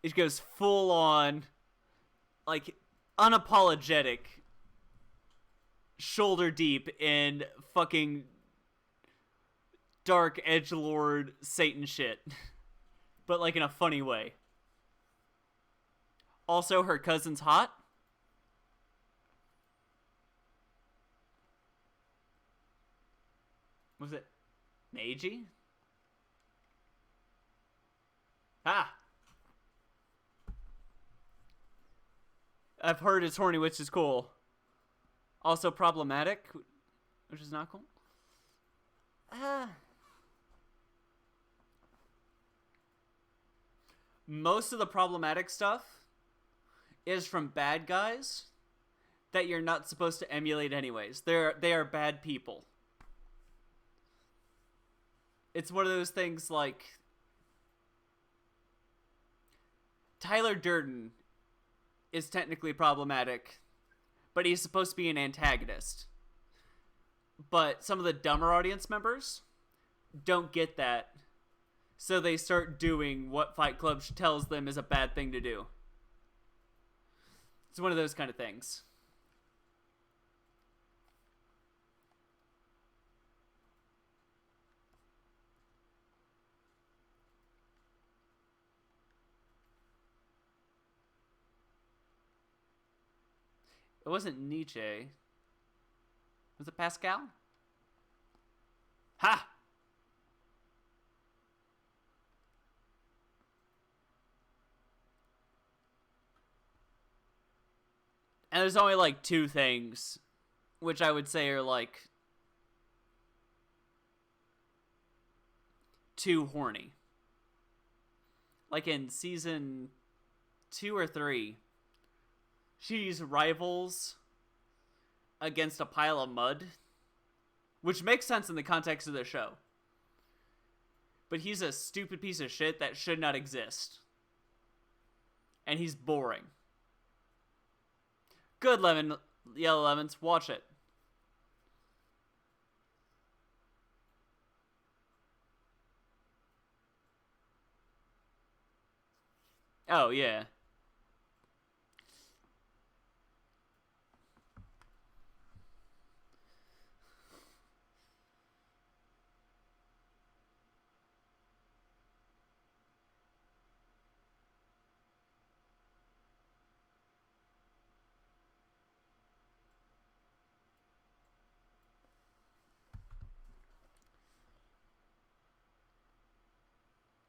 it goes full on, like, unapologetic, shoulder deep in fucking dark edgelord Satan shit. But, like, in a funny way. Also, her cousin's hot. Was it Meiji? Ah! I've heard his horny witch is cool. Also problematic, which is not cool. Most of the problematic stuff is from bad guys that you're not supposed to emulate anyways. They are bad people. It's one of those things like Tyler Durden is technically problematic, but he's supposed to be an antagonist. But some of the dumber audience members don't get that, so they start doing what Fight Club tells them is a bad thing to do. It's one of those kind of things. It wasn't Nietzsche. Was it Pascal? Ha! And there's only like two things, which I would say are like too horny. Like in season 2 or 3, she's rivals against a pile of mud, which makes sense in the context of the show. But he's a stupid piece of shit that should not exist. And he's boring. Good Yellow Lemons, watch it. Oh, yeah.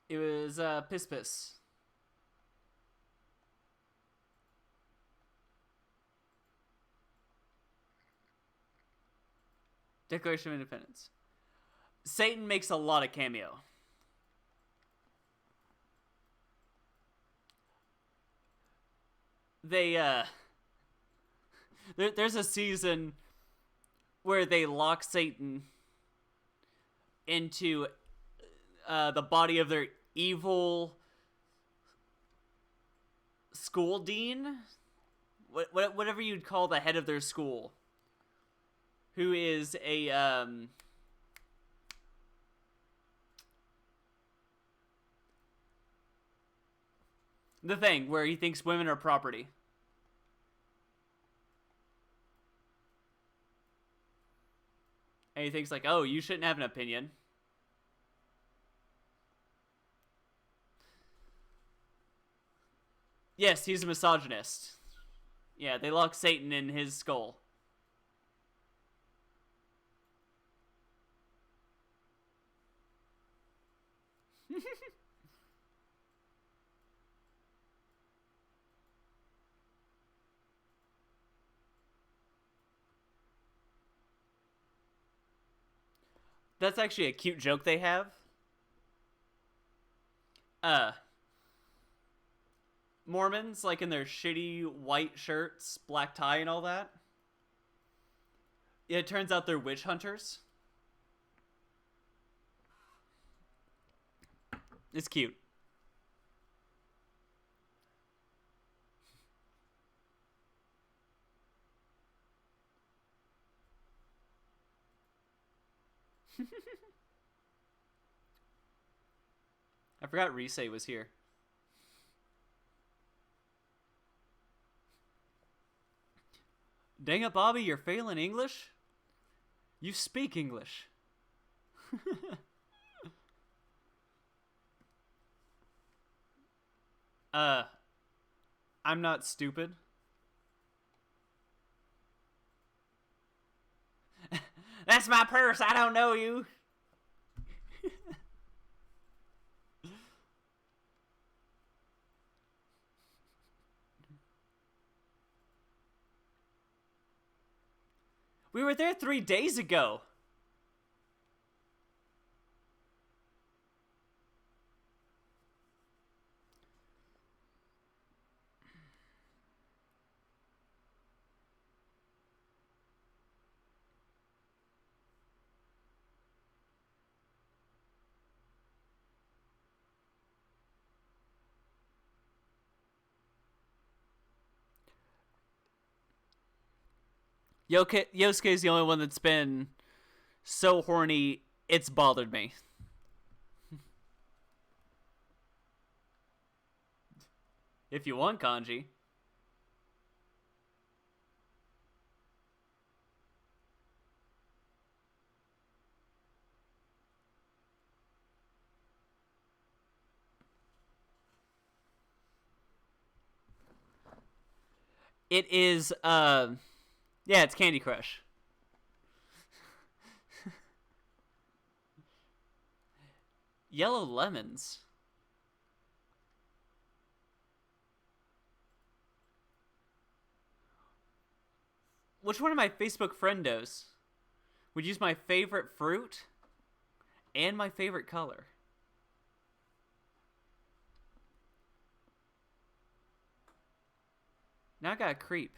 It was Piss Piss. Declaration of Independence. Satan makes a lot of cameo. They, there's a season where they lock Satan into the body of their evil school dean? Whatever you'd call the head of their school. Who is a, the thing where he thinks women are property. And he thinks like, oh, you shouldn't have an opinion. Yes, he's a misogynist. Yeah, they lock Satan in his skull. That's actually a cute joke they have. Mormons, like in their shitty white shirts, black tie, and all that. It turns out they're witch hunters. It's cute. I forgot Rise was here. Dang it, Bobby, you're failing English? You speak English. I'm not stupid. That's my purse, I don't know you. We were there 3 days ago. Yosuke's the only one that's been so horny, it's bothered me. If you want kanji. It is, yeah, it's Candy Crush. Yellow Lemons. Which one of my Facebook friendos would use my favorite fruit and my favorite color? Now I got a creep.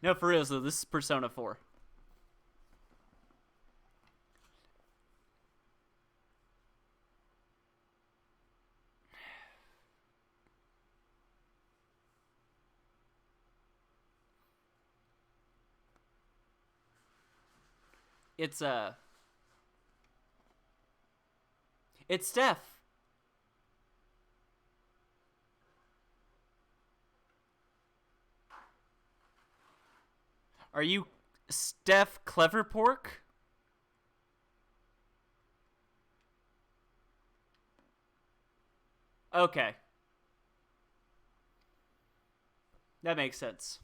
No, for real, though, this is Persona 4. It's it's Steph. Are you Steph Cleverpork? Okay. That makes sense.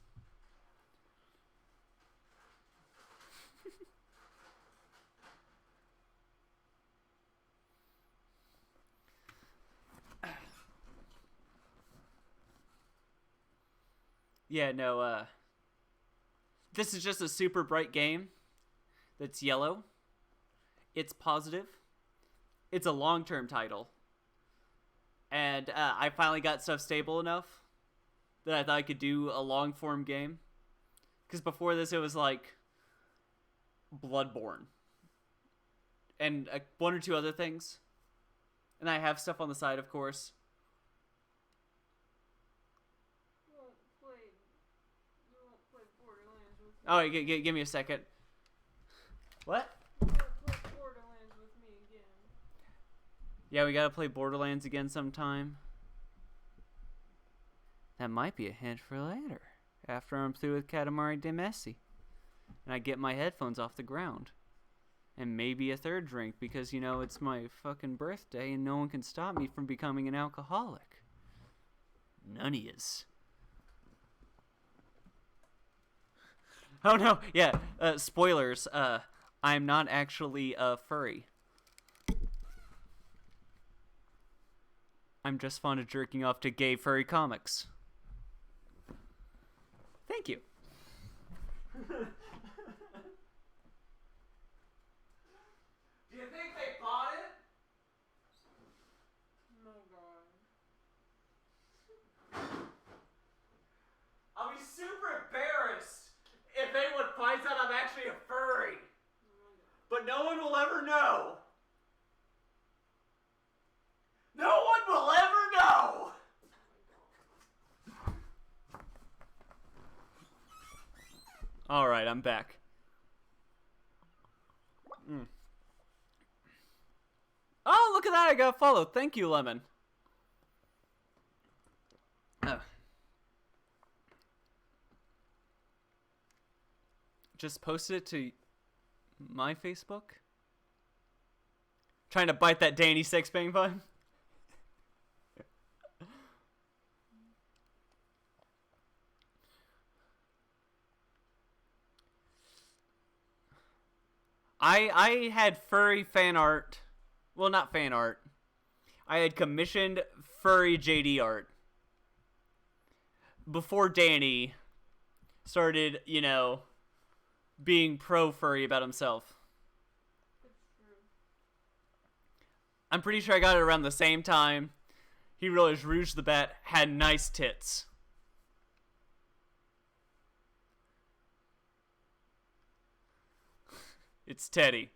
Yeah, no, this is just a super bright game that's yellow. It's positive. It's a long-term title. And I finally got stuff stable enough that I thought I could do a long-form game. Because before this, it was like Bloodborne. And one or two other things. And I have stuff on the side, of course. You won't play Borderlands with me. Oh, give me a second. What? You won't play Borderlands with me again. Yeah, we gotta play Borderlands again sometime. That might be a hint for later. After I'm through with Katamari Damacy. And I get my headphones off the ground. And maybe a third drink because, you know, it's my fucking birthday and no one can stop me from becoming an alcoholic. None of yous. Oh no, yeah, spoilers. I'm not actually a furry. I'm just fond of jerking off to gay furry comics. Thank you. Do you think they bought it? No, God. I'll be super embarrassed if anyone finds out I'm actually a furry. But no one will ever know. No one will ever know. All right, I'm back. Oh, look at that. I got followed. Thank you, Lemon. Just posted it to my Facebook. Trying to bite that Danny Sixbang bun. I had furry fan art. Well, not fan art. I had commissioned furry JD art before Danny started, you know, being pro furry about himself. It's true. I'm pretty sure I got it around the same time he realized Rouge the Bat had nice tits. It's Teddy.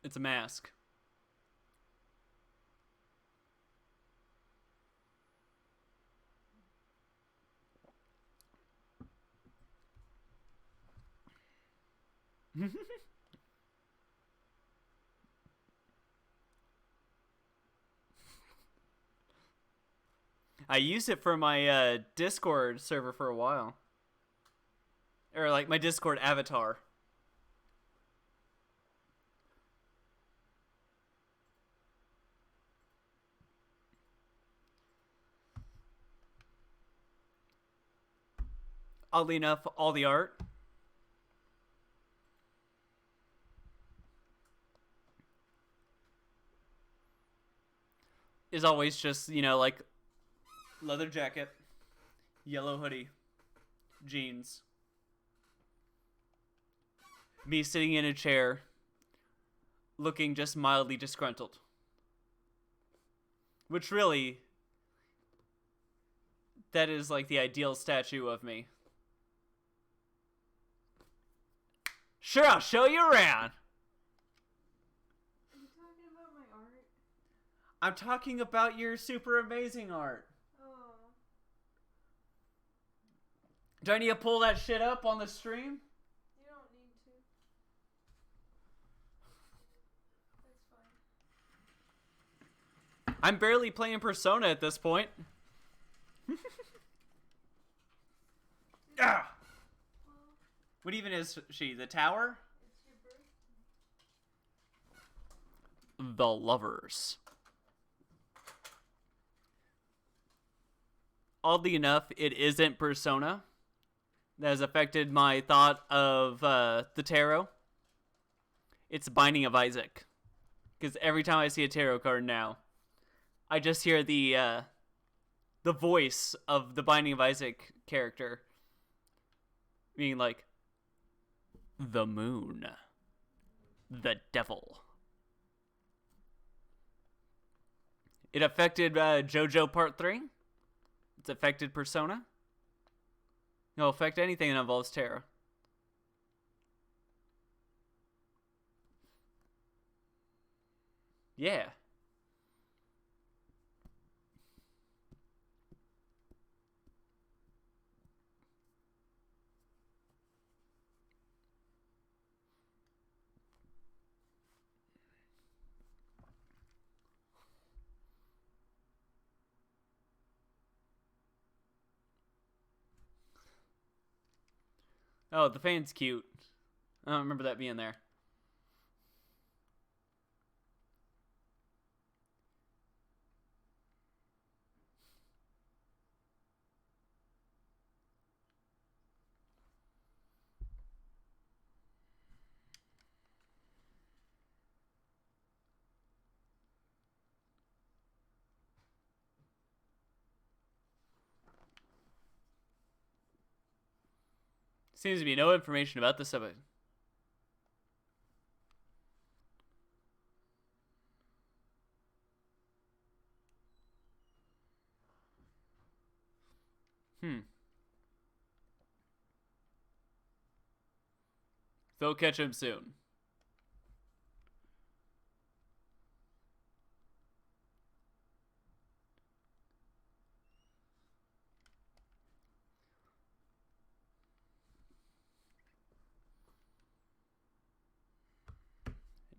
It's a mask. I used it for my Discord server for a while. Or like my Discord avatar. Oddly enough, all the art is always just, like leather jacket, yellow hoodie, jeans, me sitting in a chair, looking just mildly disgruntled. Which really, that is like the ideal statue of me. Sure, I'll show you around. Are you talking about my art? I'm talking about your super amazing art. Oh. Do I need to pull that shit up on the stream? You don't need to. That's fine. I'm barely playing Persona at this point. Ah! Well, What even is she? The tower? it's your birthday. The Lovers. Oddly enough, it isn't Persona that has affected my thought of the tarot. It's Binding of Isaac. Because every time I see a tarot card now, I just hear the voice of the Binding of Isaac character being like, the moon, the devil. It affected JoJo Part 3. It's affected Persona. It'll affect anything that involves tarot. Yeah. Oh, the fan's cute. I don't remember that being there. Seems to be no information about the subject. They'll catch him soon.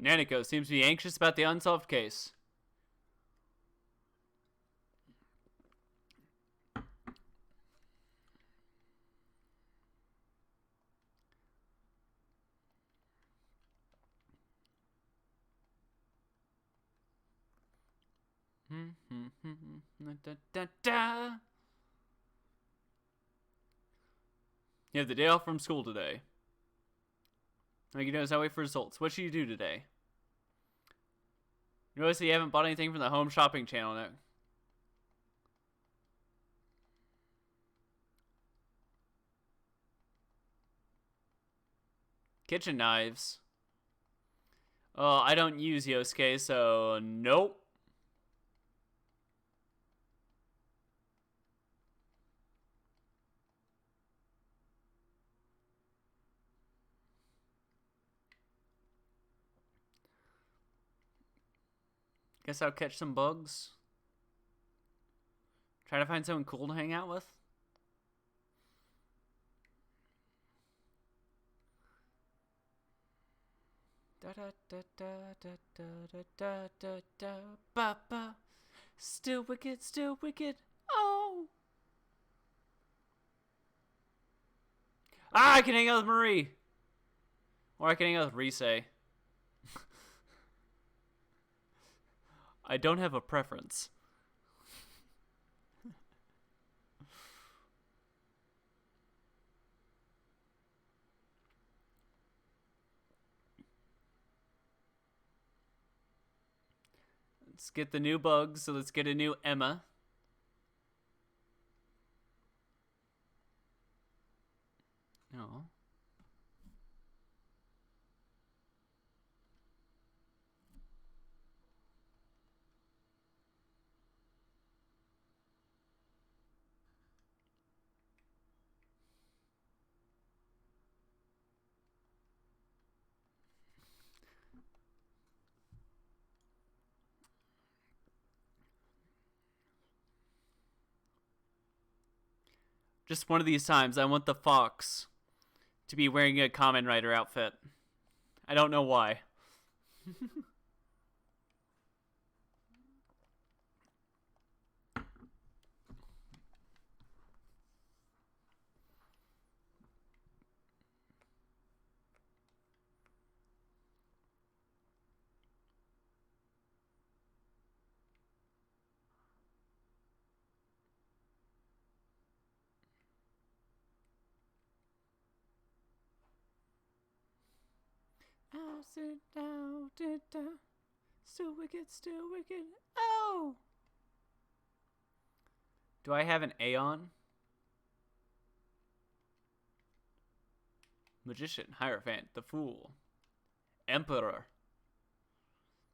Nanako seems to be anxious about the unsolved case. You have the day off from school today. Like you notice I wait for results. What should you do today? You notice that you haven't bought anything from the home shopping channel now. Kitchen knives. Oh, I don't use Yosuke, so nope. Guess I'll catch some bugs. Try to find someone cool to hang out with. Da da da da da da da da da da ba ba. Still wicked, still wicked. Oh. Ah, I can hang out with Marie. Or I can hang out with Rise. I don't have a preference. Let's get the new bugs, so let's get a new Emma. No. Just one of these times, I want the fox to be wearing a Kamen Rider outfit. I don't know why. I sit down, still wicked, still wicked. Oh! Do I have an Aeon? Magician, Hierophant, the Fool, Emperor.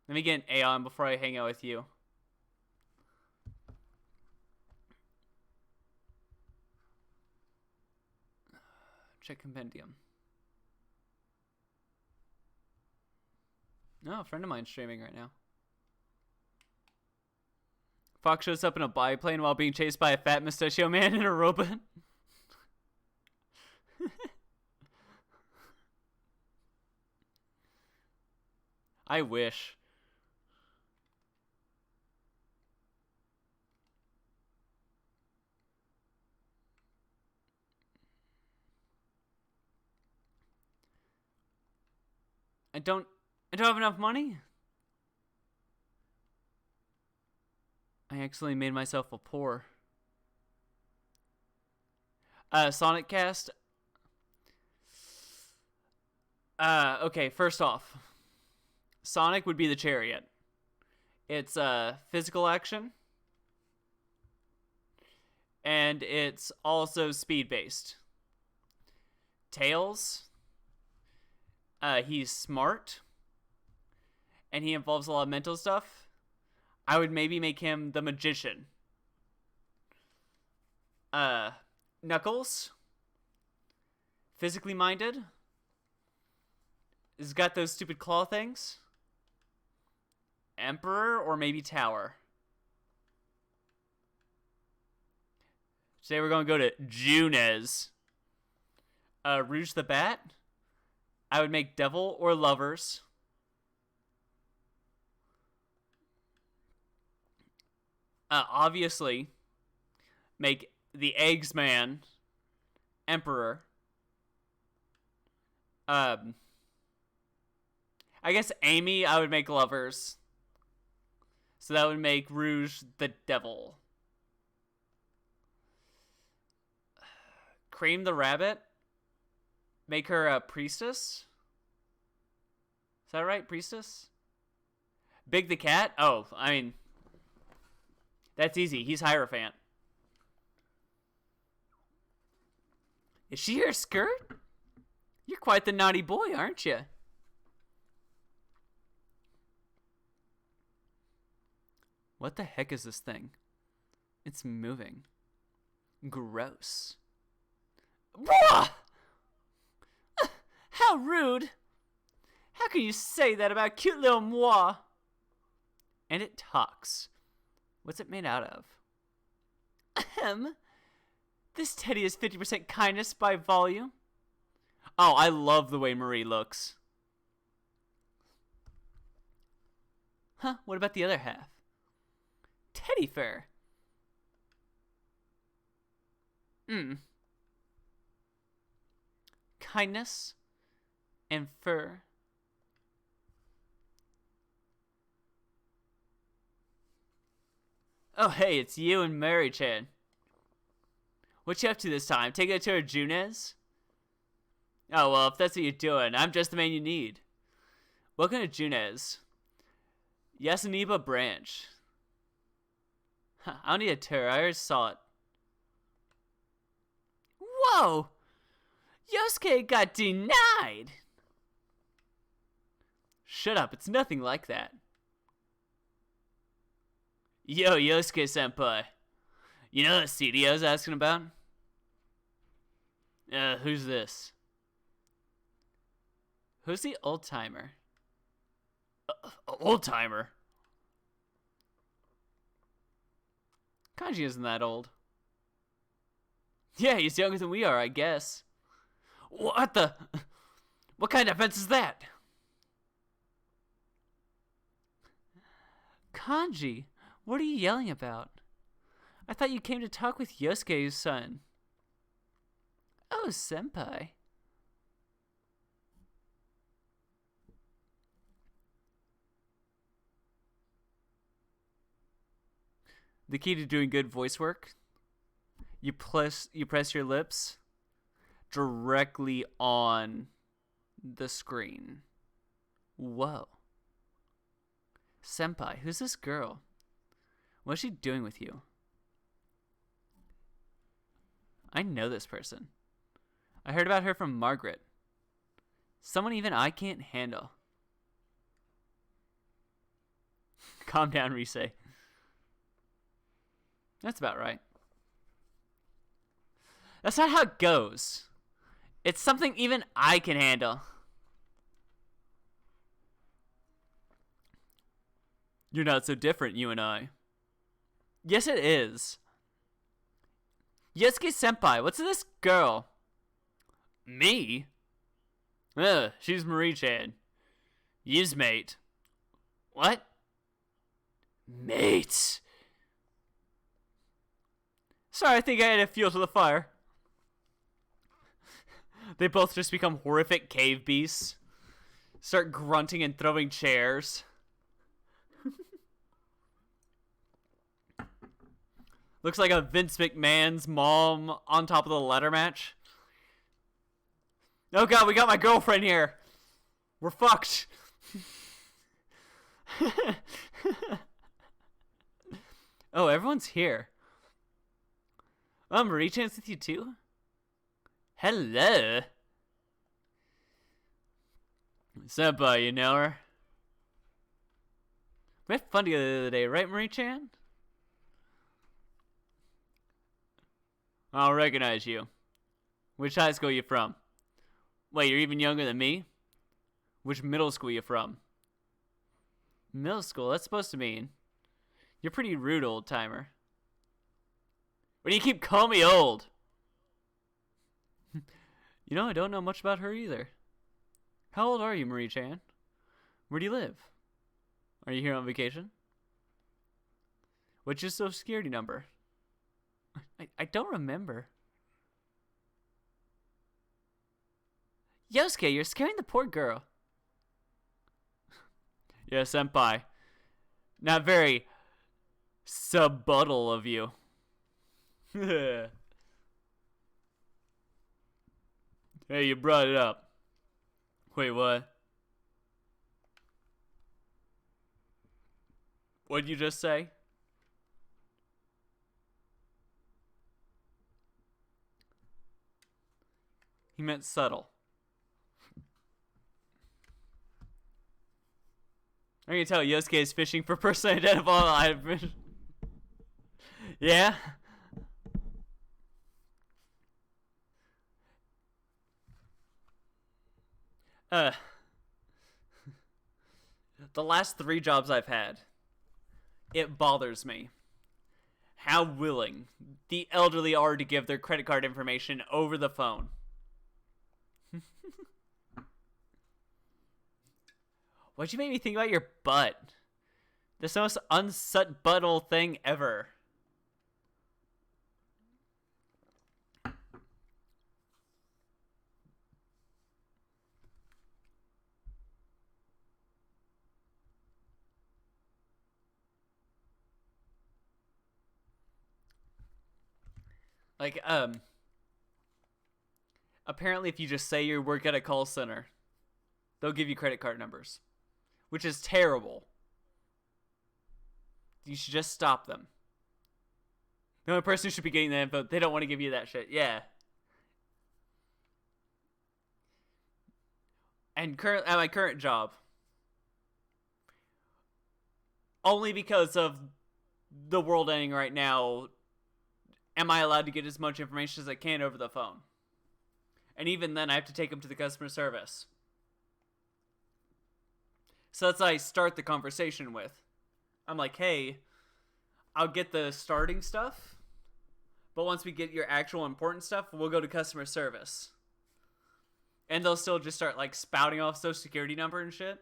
Let me get an Aeon before I hang out with you. Check compendium. No, a friend of mine's streaming right now. Fox shows up in a biplane while being chased by a fat mustachio man in a robot. I wish. I don't have enough money. I accidentally made myself a poor. Sonic Cast. Okay, first off, Sonic would be the chariot. It's physical action, and it's also speed based. Tails. He's smart, and he involves a lot of mental stuff. I would maybe make him the magician. Knuckles, physically minded. He's got those stupid claw things. Emperor or maybe Tower. Today we're going to go to Junez. Rouge the Bat. I would make Devil or Lovers. Obviously, make the Eggs Man Emperor. I guess Amy, I would make Lovers. So that would make Rouge the Devil. Cream the Rabbit. Make her a priestess. Is that right? Priestess? Big the Cat? Oh, I mean, that's easy. He's Hierophant. Is she your skirt? You're quite the naughty boy, aren't you? What the heck is this thing? It's moving. Gross. Blah! How rude! How can you say that about cute little moi? And it talks. What's it made out of? Ahem. This teddy is 50% kindness by volume. Oh, I love the way Marie looks. Huh, what about the other half? Teddy fur. kindness and fur. Oh, hey, it's you and Mary-chan. What you up to this time? Taking it to her Junez? Oh, well, if that's what you're doing, I'm just the man you need. Welcome to Junez. Yasuniba branch. Huh, I don't need a tour. I already saw it. Whoa! Yosuke got denied! Shut up, it's nothing like that. Yo, Yosuke-senpai. You know that CD I was asking about? Who's this? Who's the old-timer? Old-timer? Kanji isn't that old. Yeah, he's younger than we are, I guess. What the? What kind of offense is that? Kanji, what are you yelling about? I thought you came to talk with Yosuke's son. Oh, senpai. The key to doing good voice work, you press your lips directly on the screen. Whoa. Senpai, who's this girl? What's she doing with you? I know this person. I heard about her from Margaret. Someone even I can't handle. Calm down, Rise. That's about right. That's not how it goes. It's something even I can handle. You're not so different, you and I. Yes, it is. Yosuke-senpai, what's this girl? Me? She's Marie-chan. You's mate. What? Mate. Sorry, I think I added fuel to the fire. They both just become horrific cave beasts. Start grunting and throwing chairs. Looks like a Vince McMahon's mom on top of the ladder match. Oh god, we got my girlfriend here. We're fucked. Oh, everyone's here. Oh, Marie-chan's with you too? Hello. Senpai, you know her? We had fun together the other day, right, Marie-chan? I don't recognize you. Which high school you from? Wait, you're even younger than me? Which middle school you from? Middle school? That's supposed to mean you're pretty rude, old timer. Why do you keep calling me old? You know, I don't know much about her either. How old are you, Marie-chan? Where do you live? Are you here on vacation? What's your social security number? I don't remember. Yosuke, you're scaring the poor girl. Yeah, senpai. Not very subtle of you. Hey, you brought it up. Wait, what? What'd you just say? He meant subtle. I can tell Yosuke is fishing for personally identifiable items. Yeah? The last 3 jobs I've had, it bothers me how willing the elderly are to give their credit card information over the phone. Why'd you make me think about your butt? That's the most unsut butthole thing ever. Like, apparently if you just say you work at a call center, they'll give you credit card numbers, which is terrible. You should just stop them. The only person who should be getting that info, they don't want to give you that shit. Yeah. And at my current job, only because of the world ending right now, am I allowed to get as much information as I can over the phone. And even then, I have to take them to the customer service. So that's what I start the conversation with. I'm like, hey, I'll get the starting stuff, but once we get your actual important stuff, we'll go to customer service. And they'll still just start, like, spouting off social security number and shit.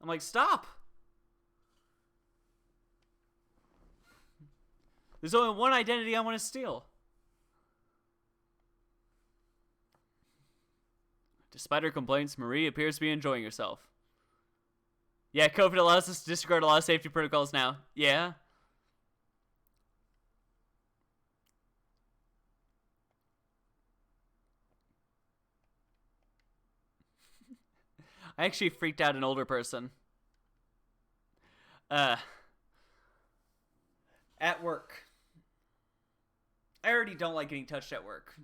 I'm like, stop! There's only one identity I want to steal. Despite her complaints, Marie appears to be enjoying herself. Yeah, COVID allows us to disregard a lot of safety protocols now. Yeah. I actually freaked out an older person. At work. I already don't like getting touched at work.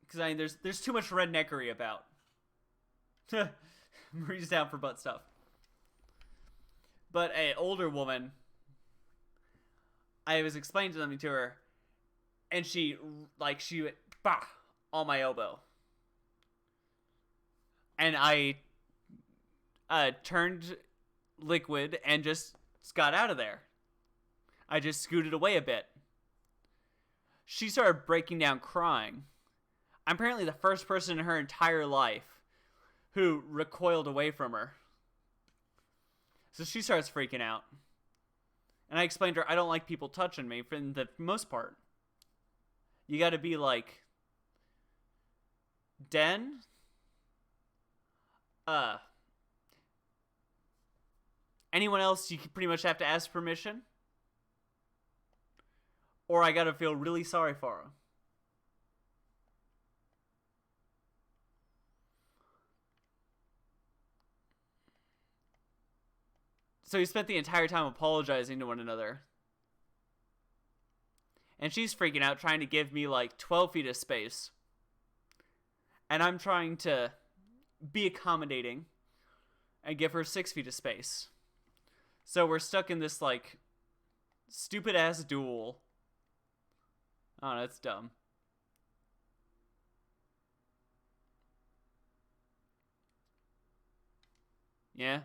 Because, I mean, there's too much redneckery about. Marie's down for butt stuff. But an older woman, I was explaining something to her, and she went, bah, on my elbow. And I turned liquid and just got out of there. I just scooted away a bit. She started breaking down crying. I'm apparently the first person in her entire life who recoiled away from her. So she starts freaking out. And I explained to her, I don't like people touching me for the most part. You gotta be like, Den? Anyone else, you pretty much have to ask permission? Or I gotta feel really sorry for him. So we spent the entire time apologizing to one another. And she's freaking out, trying to give me like 12 feet of space. And I'm trying to be accommodating and give her 6 feet of space. So we're stuck in this like stupid ass duel. Oh, that's dumb. Yeah.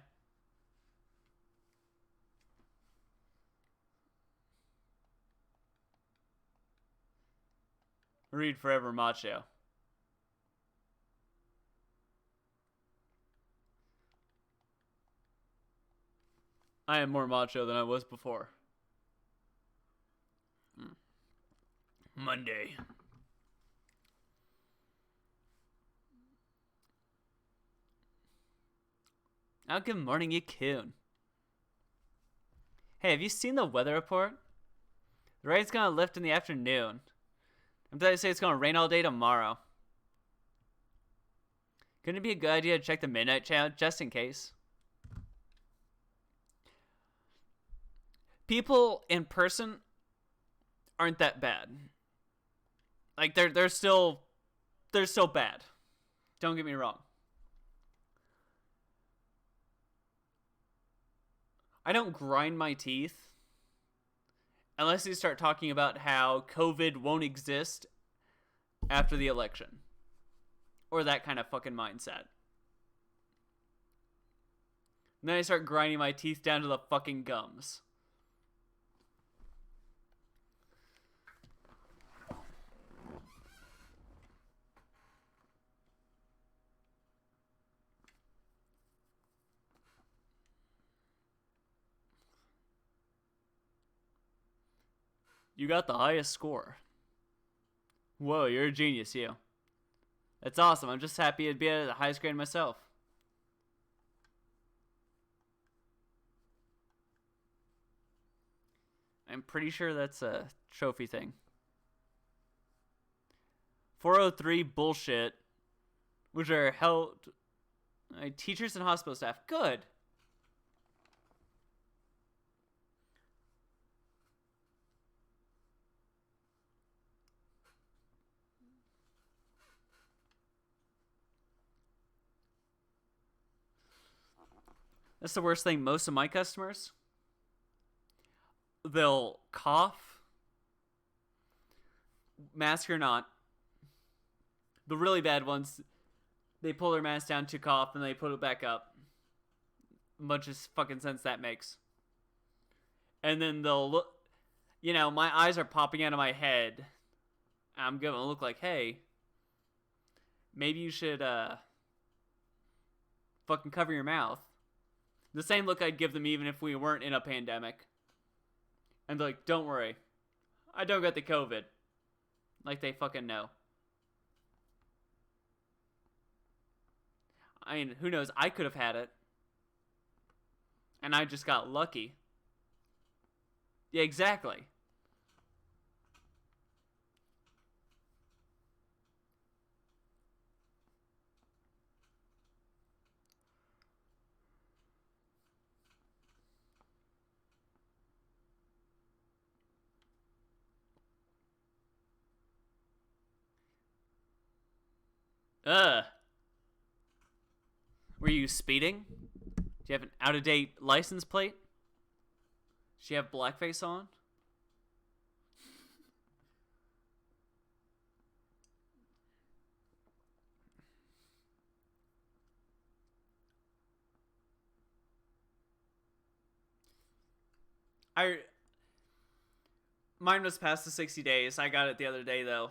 Read forever macho. I am more macho than I was before. Monday. Oh, good morning, you coon. Hey, have you seen the weather report? The rain's gonna lift in the afternoon. I'm glad to say it's gonna rain all day tomorrow. Couldn't it be a good idea to check the midnight channel just in case? People in person aren't that bad. Like they're still bad. Don't get me wrong. I don't grind my teeth unless you start talking about how COVID won't exist after the election. Or that kind of fucking mindset. And then I start grinding my teeth down to the fucking gums. You got the highest score. Whoa, you're a genius, you. That's awesome. I'm just happy to be at the highest grade myself. I'm pretty sure that's a trophy thing. 403 bullshit, which are held teachers and hospital staff. Good. That's the worst thing. Most of my customers, they'll cough, mask or not. The really bad ones, they pull their mask down to cough and they put it back up. Much as fucking sense that makes. And then they'll look, my eyes are popping out of my head. I'm giving a look like, hey, maybe you should fucking cover your mouth. The same look I'd give them even if we weren't in a pandemic. And they're like, don't worry, I don't got the COVID. Like they fucking know. I mean, who knows? I could have had it. And I just got lucky. Yeah, exactly. Were you speeding? Do you have an out-of-date license plate? Does you have blackface on? Mine was past the 60 days. I got it the other day though.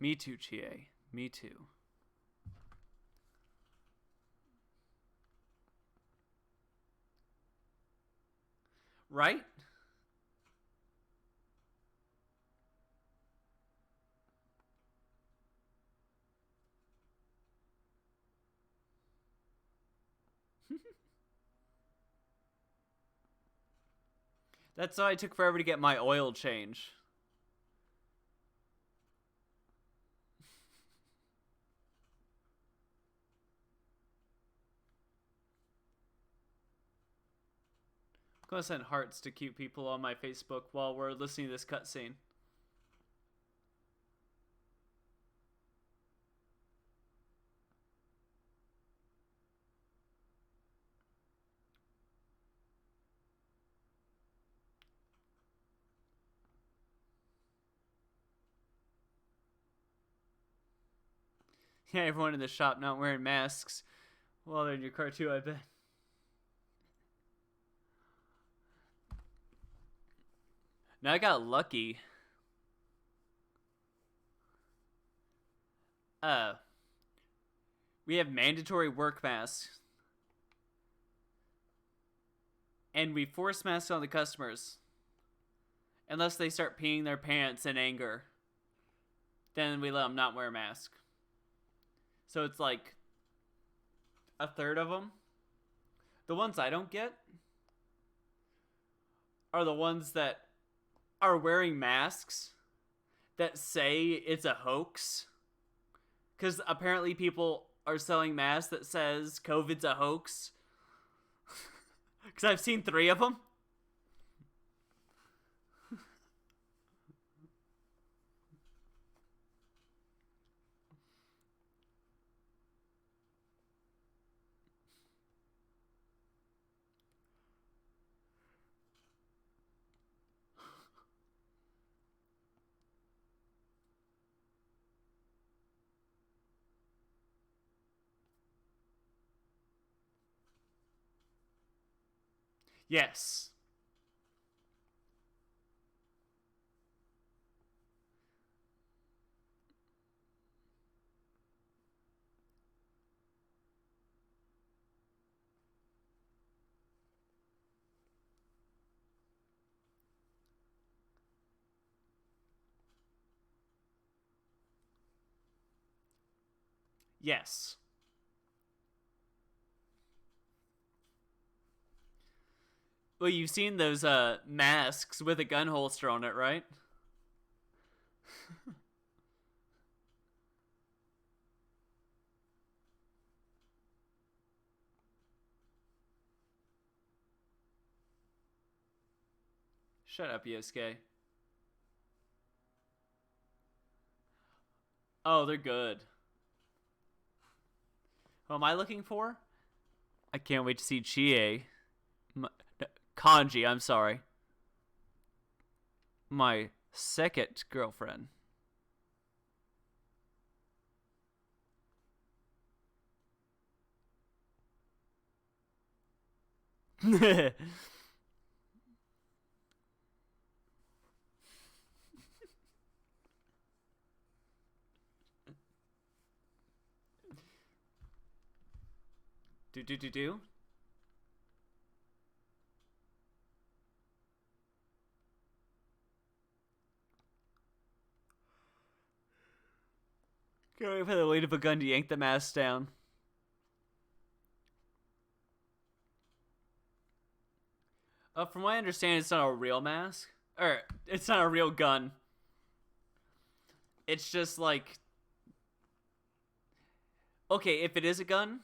Me too, Chie. Me too. Right? That's why it took forever to get my oil change. I'm gonna send hearts to cute people on my Facebook while we're listening to this cutscene. Yeah, everyone in the shop not wearing masks. Well, they're in your car too, I bet. Now I got lucky. We have mandatory work masks. And we force masks on the customers. Unless they start peeing their pants in anger. Then we let them not wear a mask. So it's like a third of them. The ones I don't get are the ones that are wearing masks that say it's a hoax. Because apparently people are selling masks that says COVID's a hoax. Because I've seen 3 of them. Yes. Yes. Well, you've seen those masks with a gun holster on it, right? Shut up, Yosuke. Oh, they're good. Who am I looking for? I can't wait to see Chie. No, Kanji, I'm sorry. My second girlfriend. Do. Can't wait for the weight of a gun to yank the mask down. From what I understand, it's not a real mask. Or, it's not a real gun. It's just like... Okay, if it is a gun,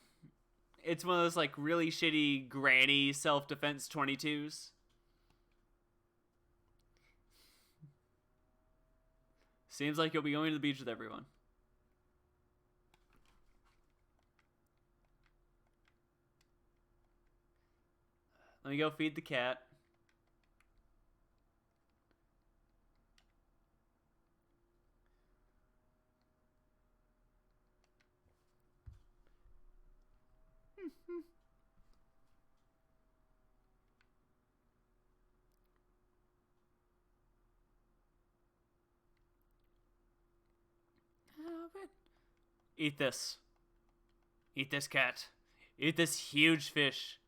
it's one of those like really shitty granny self-defense 22s. Seems like you'll be going to the beach with everyone. Let me go feed the cat. Eat this. Eat this, cat. Eat this huge fish.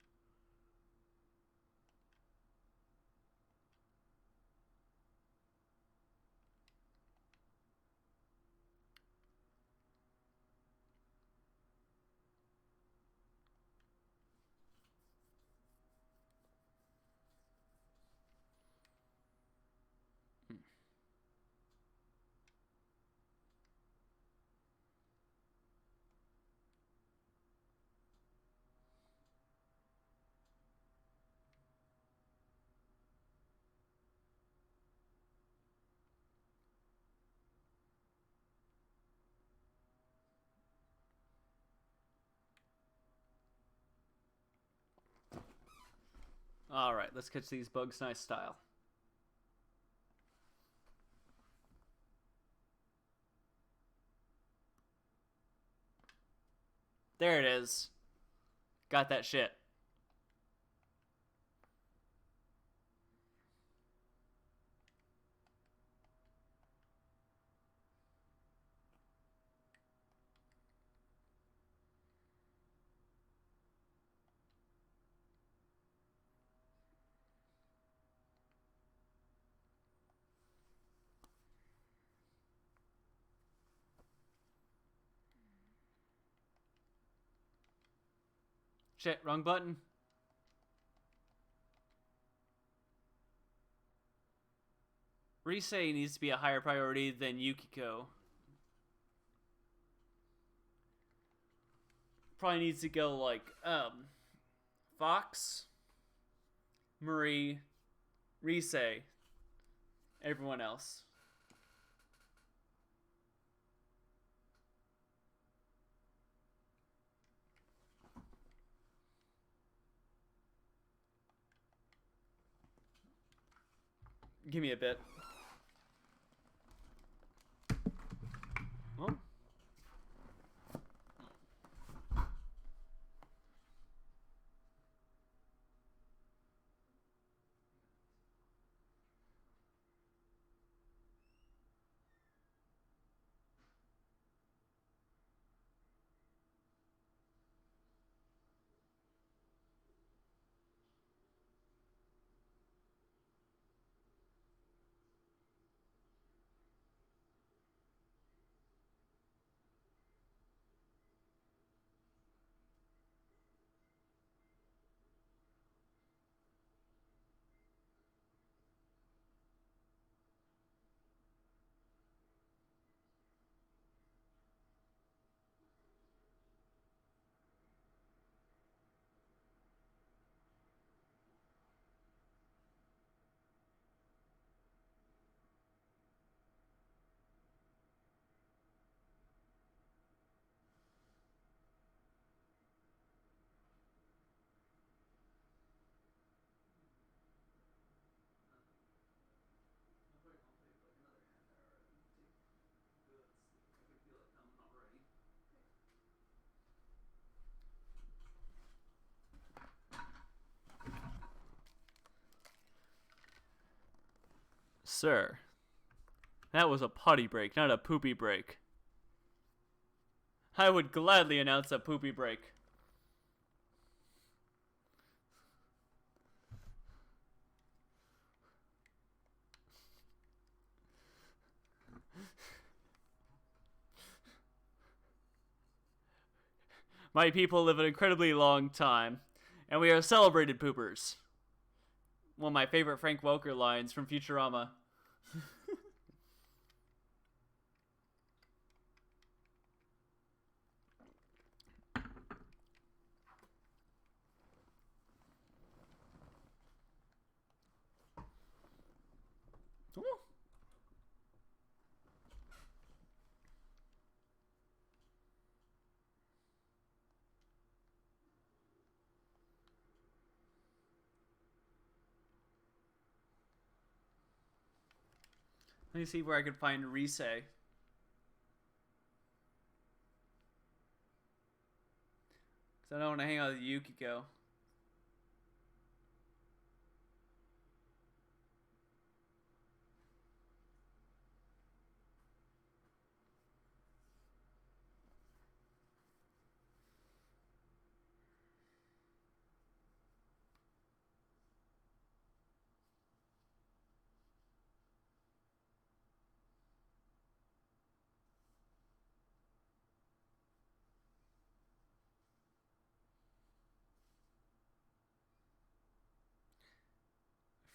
Alright, let's catch these bugs nice style. There it is. Got that shit. Shit, wrong button. Rise needs to be a higher priority than Yukiko. Probably needs to go like, Fox, Marie, Rise, everyone else. Give me a bit. Well. Sir, that was a potty break, not a poopy break. I would gladly announce a poopy break. My people live an incredibly long time, and we are celebrated poopers. One of my favorite Frank Welker lines from Futurama. Let me see where I could find Rise. Because I don't want to hang out with Yukiko.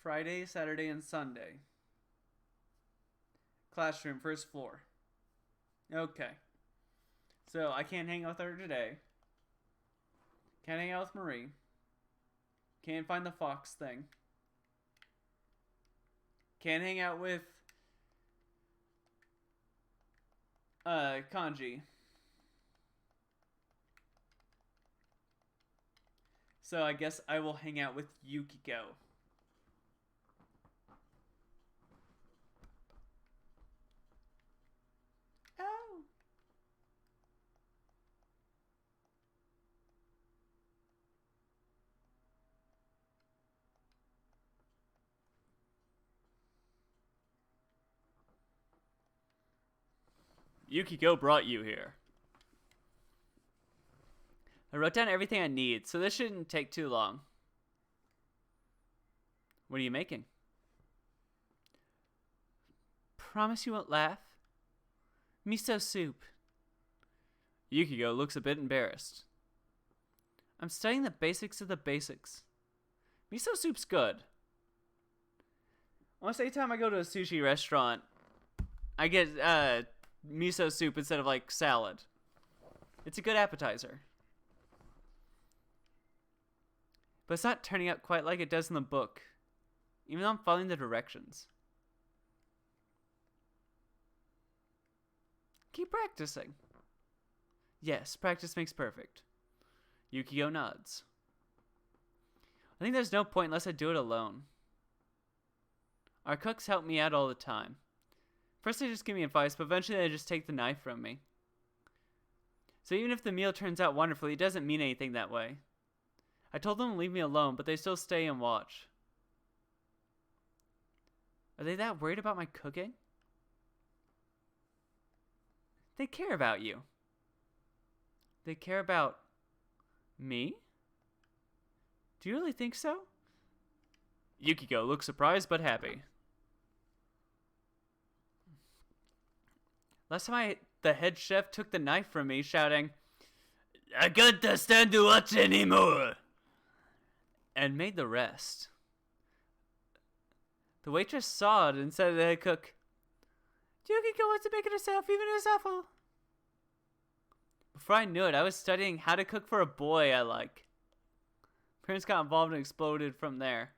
Friday, Saturday, and Sunday. Classroom, first floor. Okay. So I can't hang out with her today. Can't hang out with Marie. Can't find the fox thing. Can't hang out with Kanji. So I guess I will hang out with Yukiko. Oh. Yukiko brought you here. I wrote down everything I need, so this shouldn't take too long. What are you making? Promise you won't laugh? Miso soup. Yukiko looks a bit embarrassed. I'm studying the basics of the basics. Miso soup's good. Almost any time I go to a sushi restaurant, I get miso soup instead of like salad. It's a good appetizer. But it's not turning out quite like it does in the book, even though I'm following the directions. Keep practicing. Yes, practice makes perfect. Yukiko nods. I think there's no point unless I do it alone. Our cooks help me out all the time. First they just give me advice, but eventually they just take the knife from me. So even if the meal turns out wonderfully, it doesn't mean anything that way. I told them to leave me alone, but they still stay and watch. Are they that worried about my cooking? They care about you. They care about me? Do you really think so? Yukiko looks surprised but happy. Last time the head chef took the knife from me, shouting, "I can't stand to watch anymore," and made the rest. The waitress saw it and said to the head cook, "Yukiko wants to make it herself, even it's awful." Before I knew it, I was studying how to cook for a boy I like. Parents got involved and exploded from there.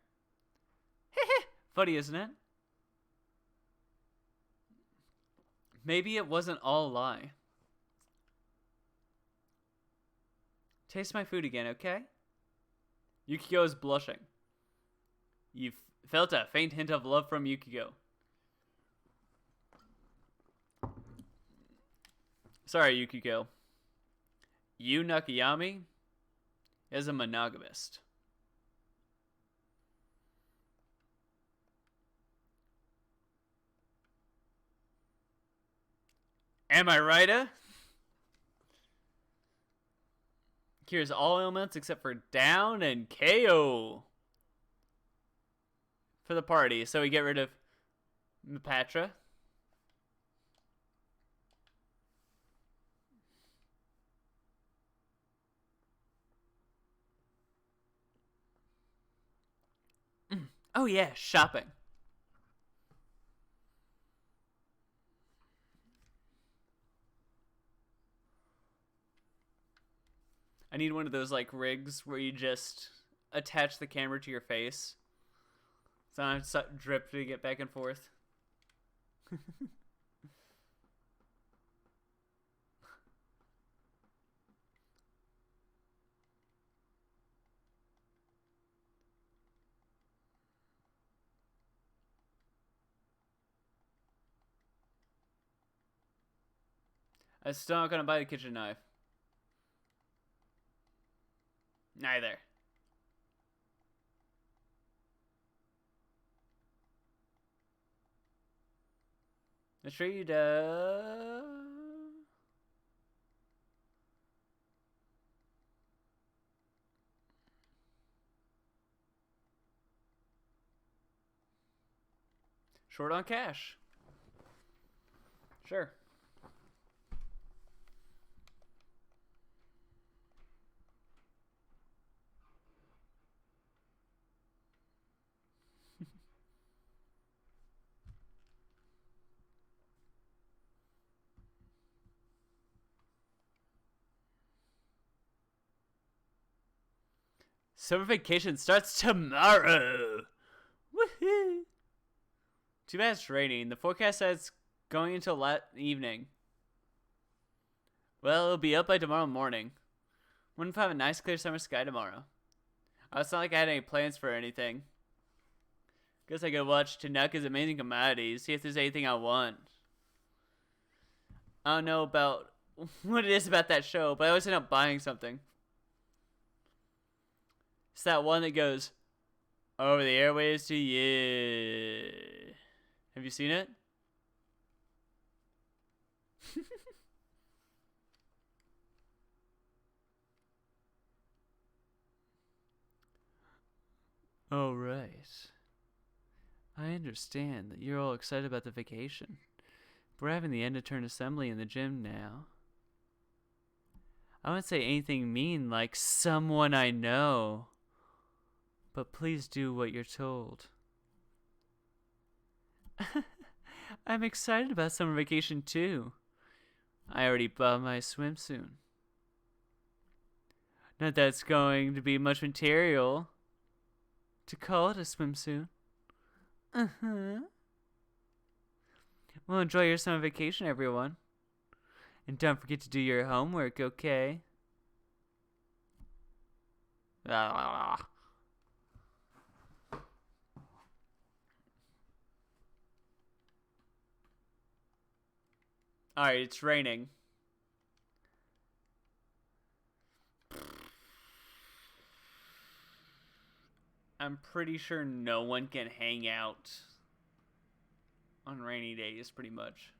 Funny, isn't it? Maybe it wasn't all a lie. Taste my food again, okay? Yukiko is blushing. You felt a faint hint of love from Yukiko. Sorry, Yukiko. Yu Nakayami is a monogamist. Am I right? Cures all ailments except for down and KO for the party. So we get rid of Mapatra. Oh yeah, shopping. I need one of those like rigs where you just attach the camera to your face. So I have to drip to get back and forth. I'm still not gonna buy the kitchen knife. Neither. The tree short on cash. Sure. Summer vacation starts tomorrow. Woohoo! Too bad it's raining. The forecast says it's going until late evening. Well, it'll be up by tomorrow morning. Wonder if I have a nice clear summer sky tomorrow. Oh, it's not like I had any plans for anything. Guess I could watch Tanaka's Amazing Commodities, see if there's anything I want. I don't know about what it is about that show, but I always end up buying something. It's that one that goes, over the airwaves to you. Have you seen it? Oh, right. I understand that you're all excited about the vacation. We're having the end of turn assembly in the gym now. I wouldn't say anything mean like someone I know. But please do what you're told. I'm excited about summer vacation too. I already bought my swimsuit. Not that it's going to be much material to call it a swimsuit. Well, enjoy your summer vacation, everyone. And don't forget to do your homework, okay? Alright, it's raining. I'm pretty sure no one can hang out on rainy days, pretty much.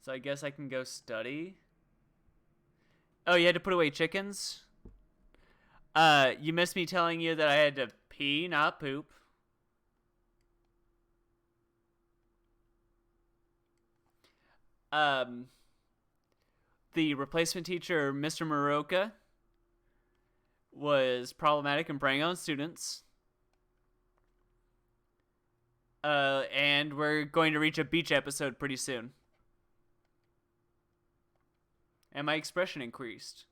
So I guess I can go study. Oh, you had to put away chickens? You missed me telling you that I had to pee, not poop. The replacement teacher, Mr. Moroka, was problematic and preying on students. And we're going to reach a beach episode pretty soon. And my expression increased.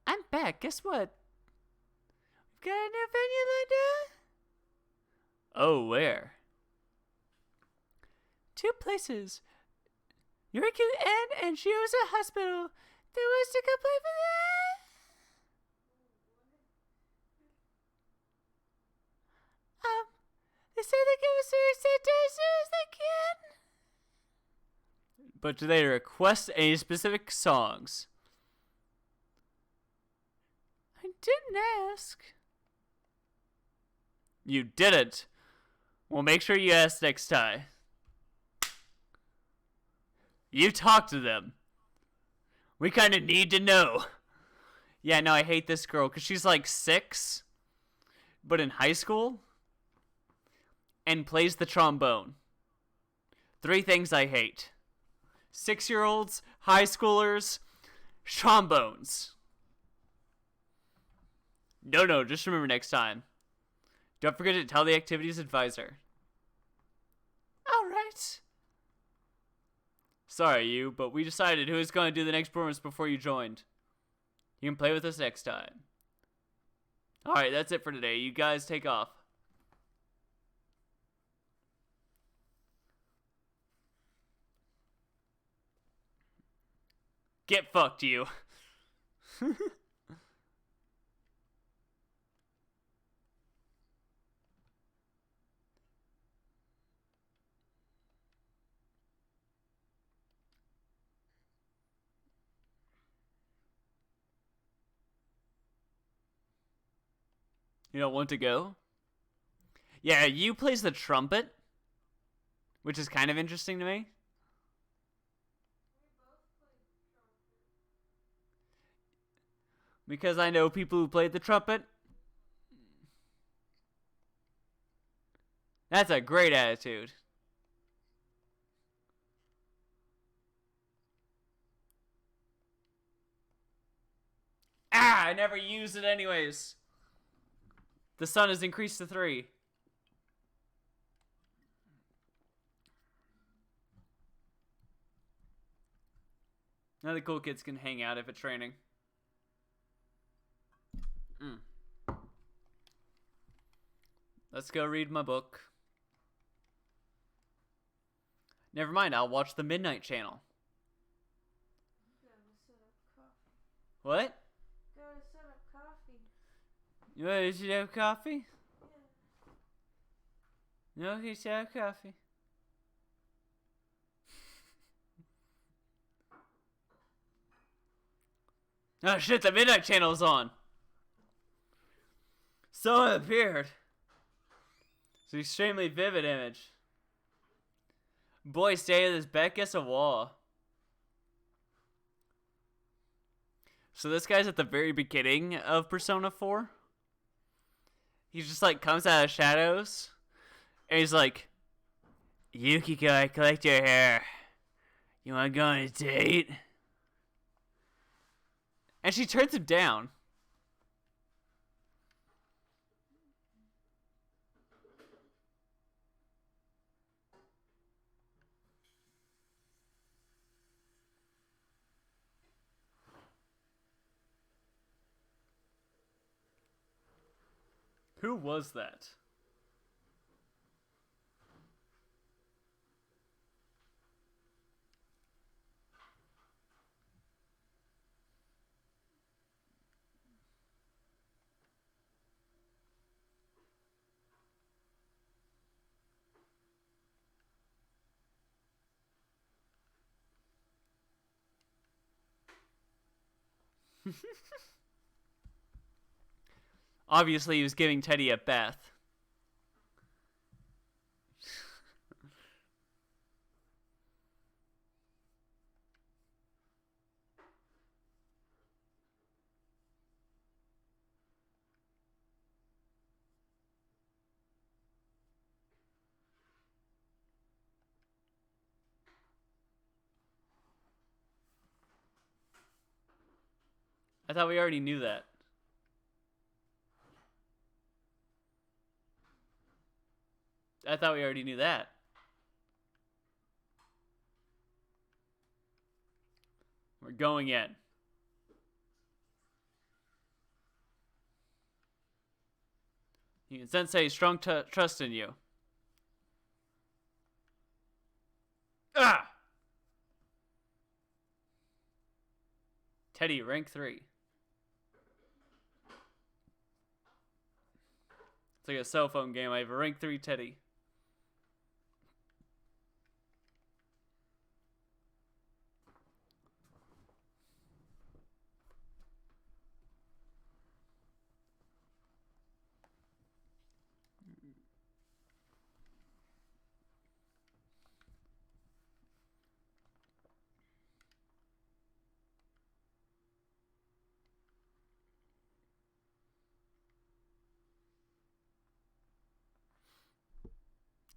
I'm back. Guess what? We've got a new venue lined up. Oh, where? 2 places. Yuriku and Shioza Hospital. There was to go play for that. They say they give us their center as soon as they can. But do they request any specific songs? didn't ask. You didn't. Well, make sure you ask next time. You talk to them. We kind of need to know. Yeah, no, I hate this girl because she's like 6, but in high school, and plays the trombone. 3 things I hate: 6-year-olds, high schoolers, trombones. No, just remember next time. Don't forget to tell the activities advisor. Alright. Sorry, you, but we decided who was going to do the next performance before you joined. You can play with us next time. Alright, that's it for today. You guys take off. Get fucked, you. You don't want to go? Yeah, you plays the trumpet, which is kind of interesting to me. Because I know people who played the trumpet. That's a great attitude. Ah, I never used it anyways. The sun has increased to 3. Now the cool kids can hang out if it's raining. Let's go read my book. Never mind, I'll watch the Midnight Channel. Gotta set up coffee. What? Gotta set up coffee. You want to have coffee? Yeah. No, he should have coffee. Oh shit, the Midnight Channel's on. Someone appeared. It's an extremely vivid image. Boy, stay at this back against a wall. So this guy's at the very beginning of Persona 4. He just like comes out of shadows. And he's like, Yukiko, I collect your hair. You wanna go on a date? And she turns him down. Who was that? Obviously, he was giving Teddy a bath. I thought we already knew that. I thought we already knew that. We're going in. You can sensei strong trust in you. Ah! Teddy, rank 3. It's like a cell phone game. I have a rank 3 Teddy.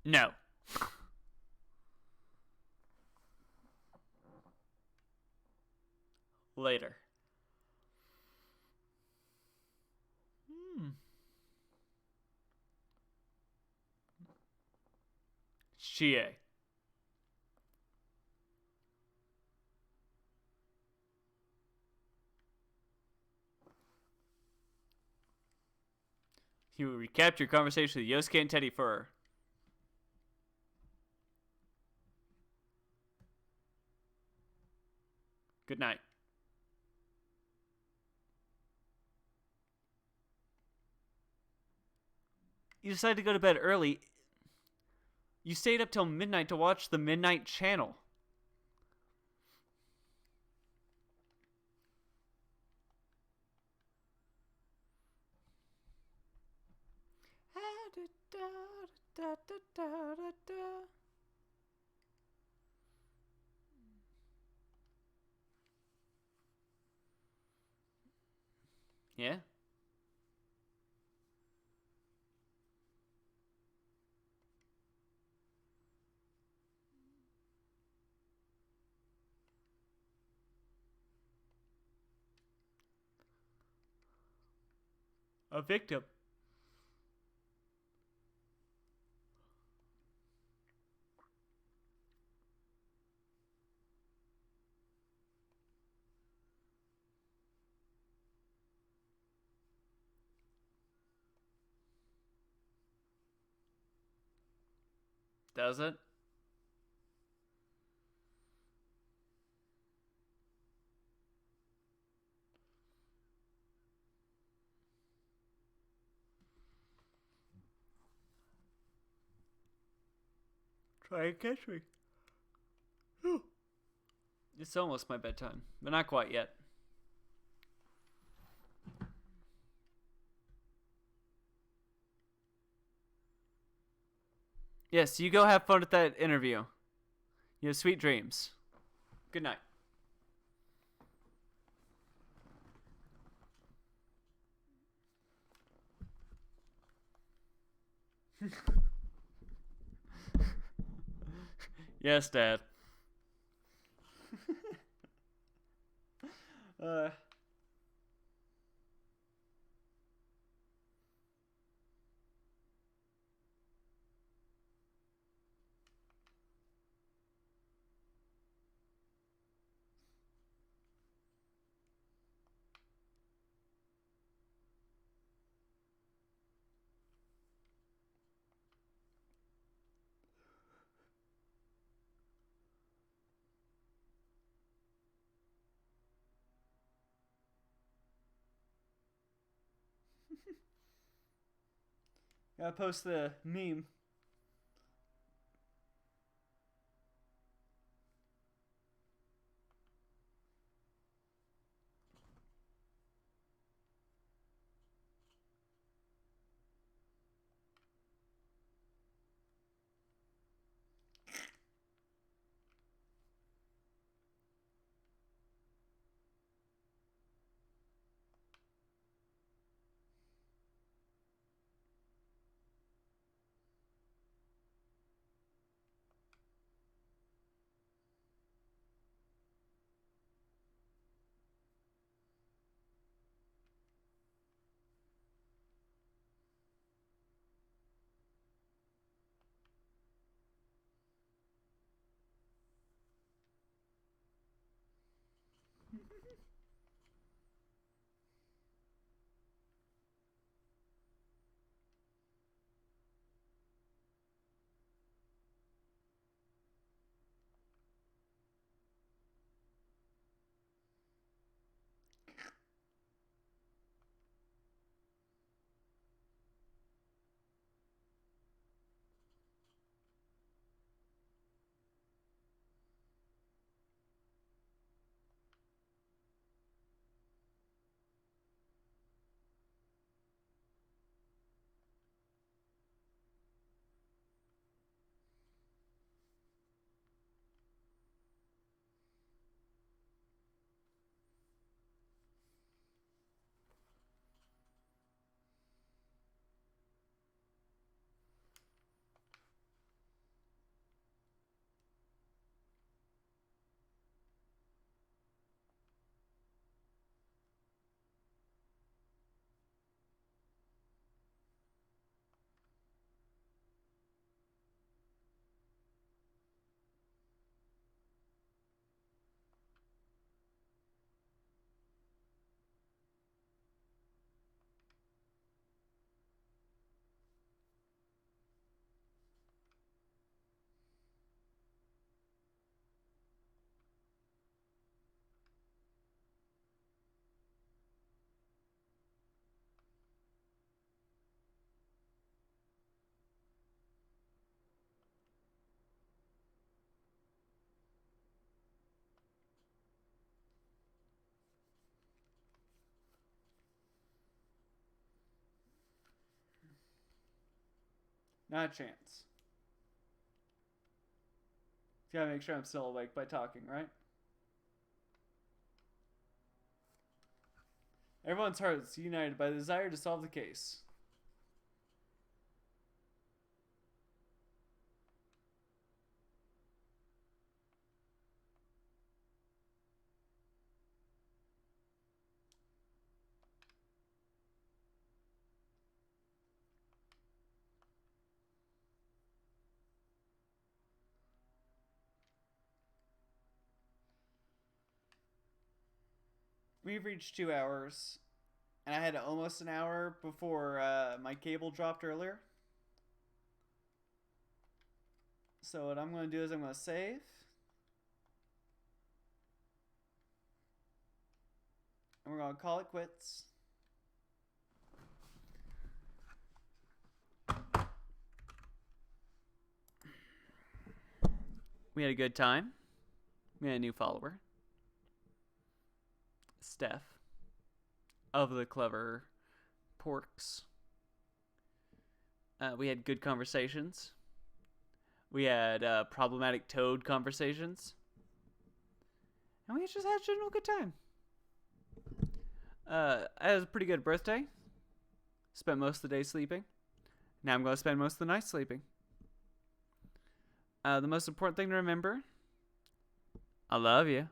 No. Later. Chie. You recap your conversation with Yosuke and Teddy Fur. Good night. You decided to go to bed early. You stayed up till midnight to watch the Midnight Channel. Yeah? A victim. Does it? Try and catch me. It's almost my bedtime, but not quite yet. Yes, you go have fun at that interview. You have sweet dreams. Good night. Yes, Dad. uh, gotta post the meme. Not a chance. Gotta make sure I'm still awake by talking, right? Everyone's hearts united by the desire to solve the case. We've reached 2 hours, and I had almost an hour before my cable dropped earlier. So what I'm going to do is I'm going to save. And we're going to call it quits. We had a good time. We had a new follower. Steph. Of the Clever Porks. We had good conversations. We had problematic toad conversations. And we just had a general good time. I had a pretty good birthday. Spent most of the day sleeping. Now I'm going to spend most of the night sleeping. The most important thing to remember, I love you.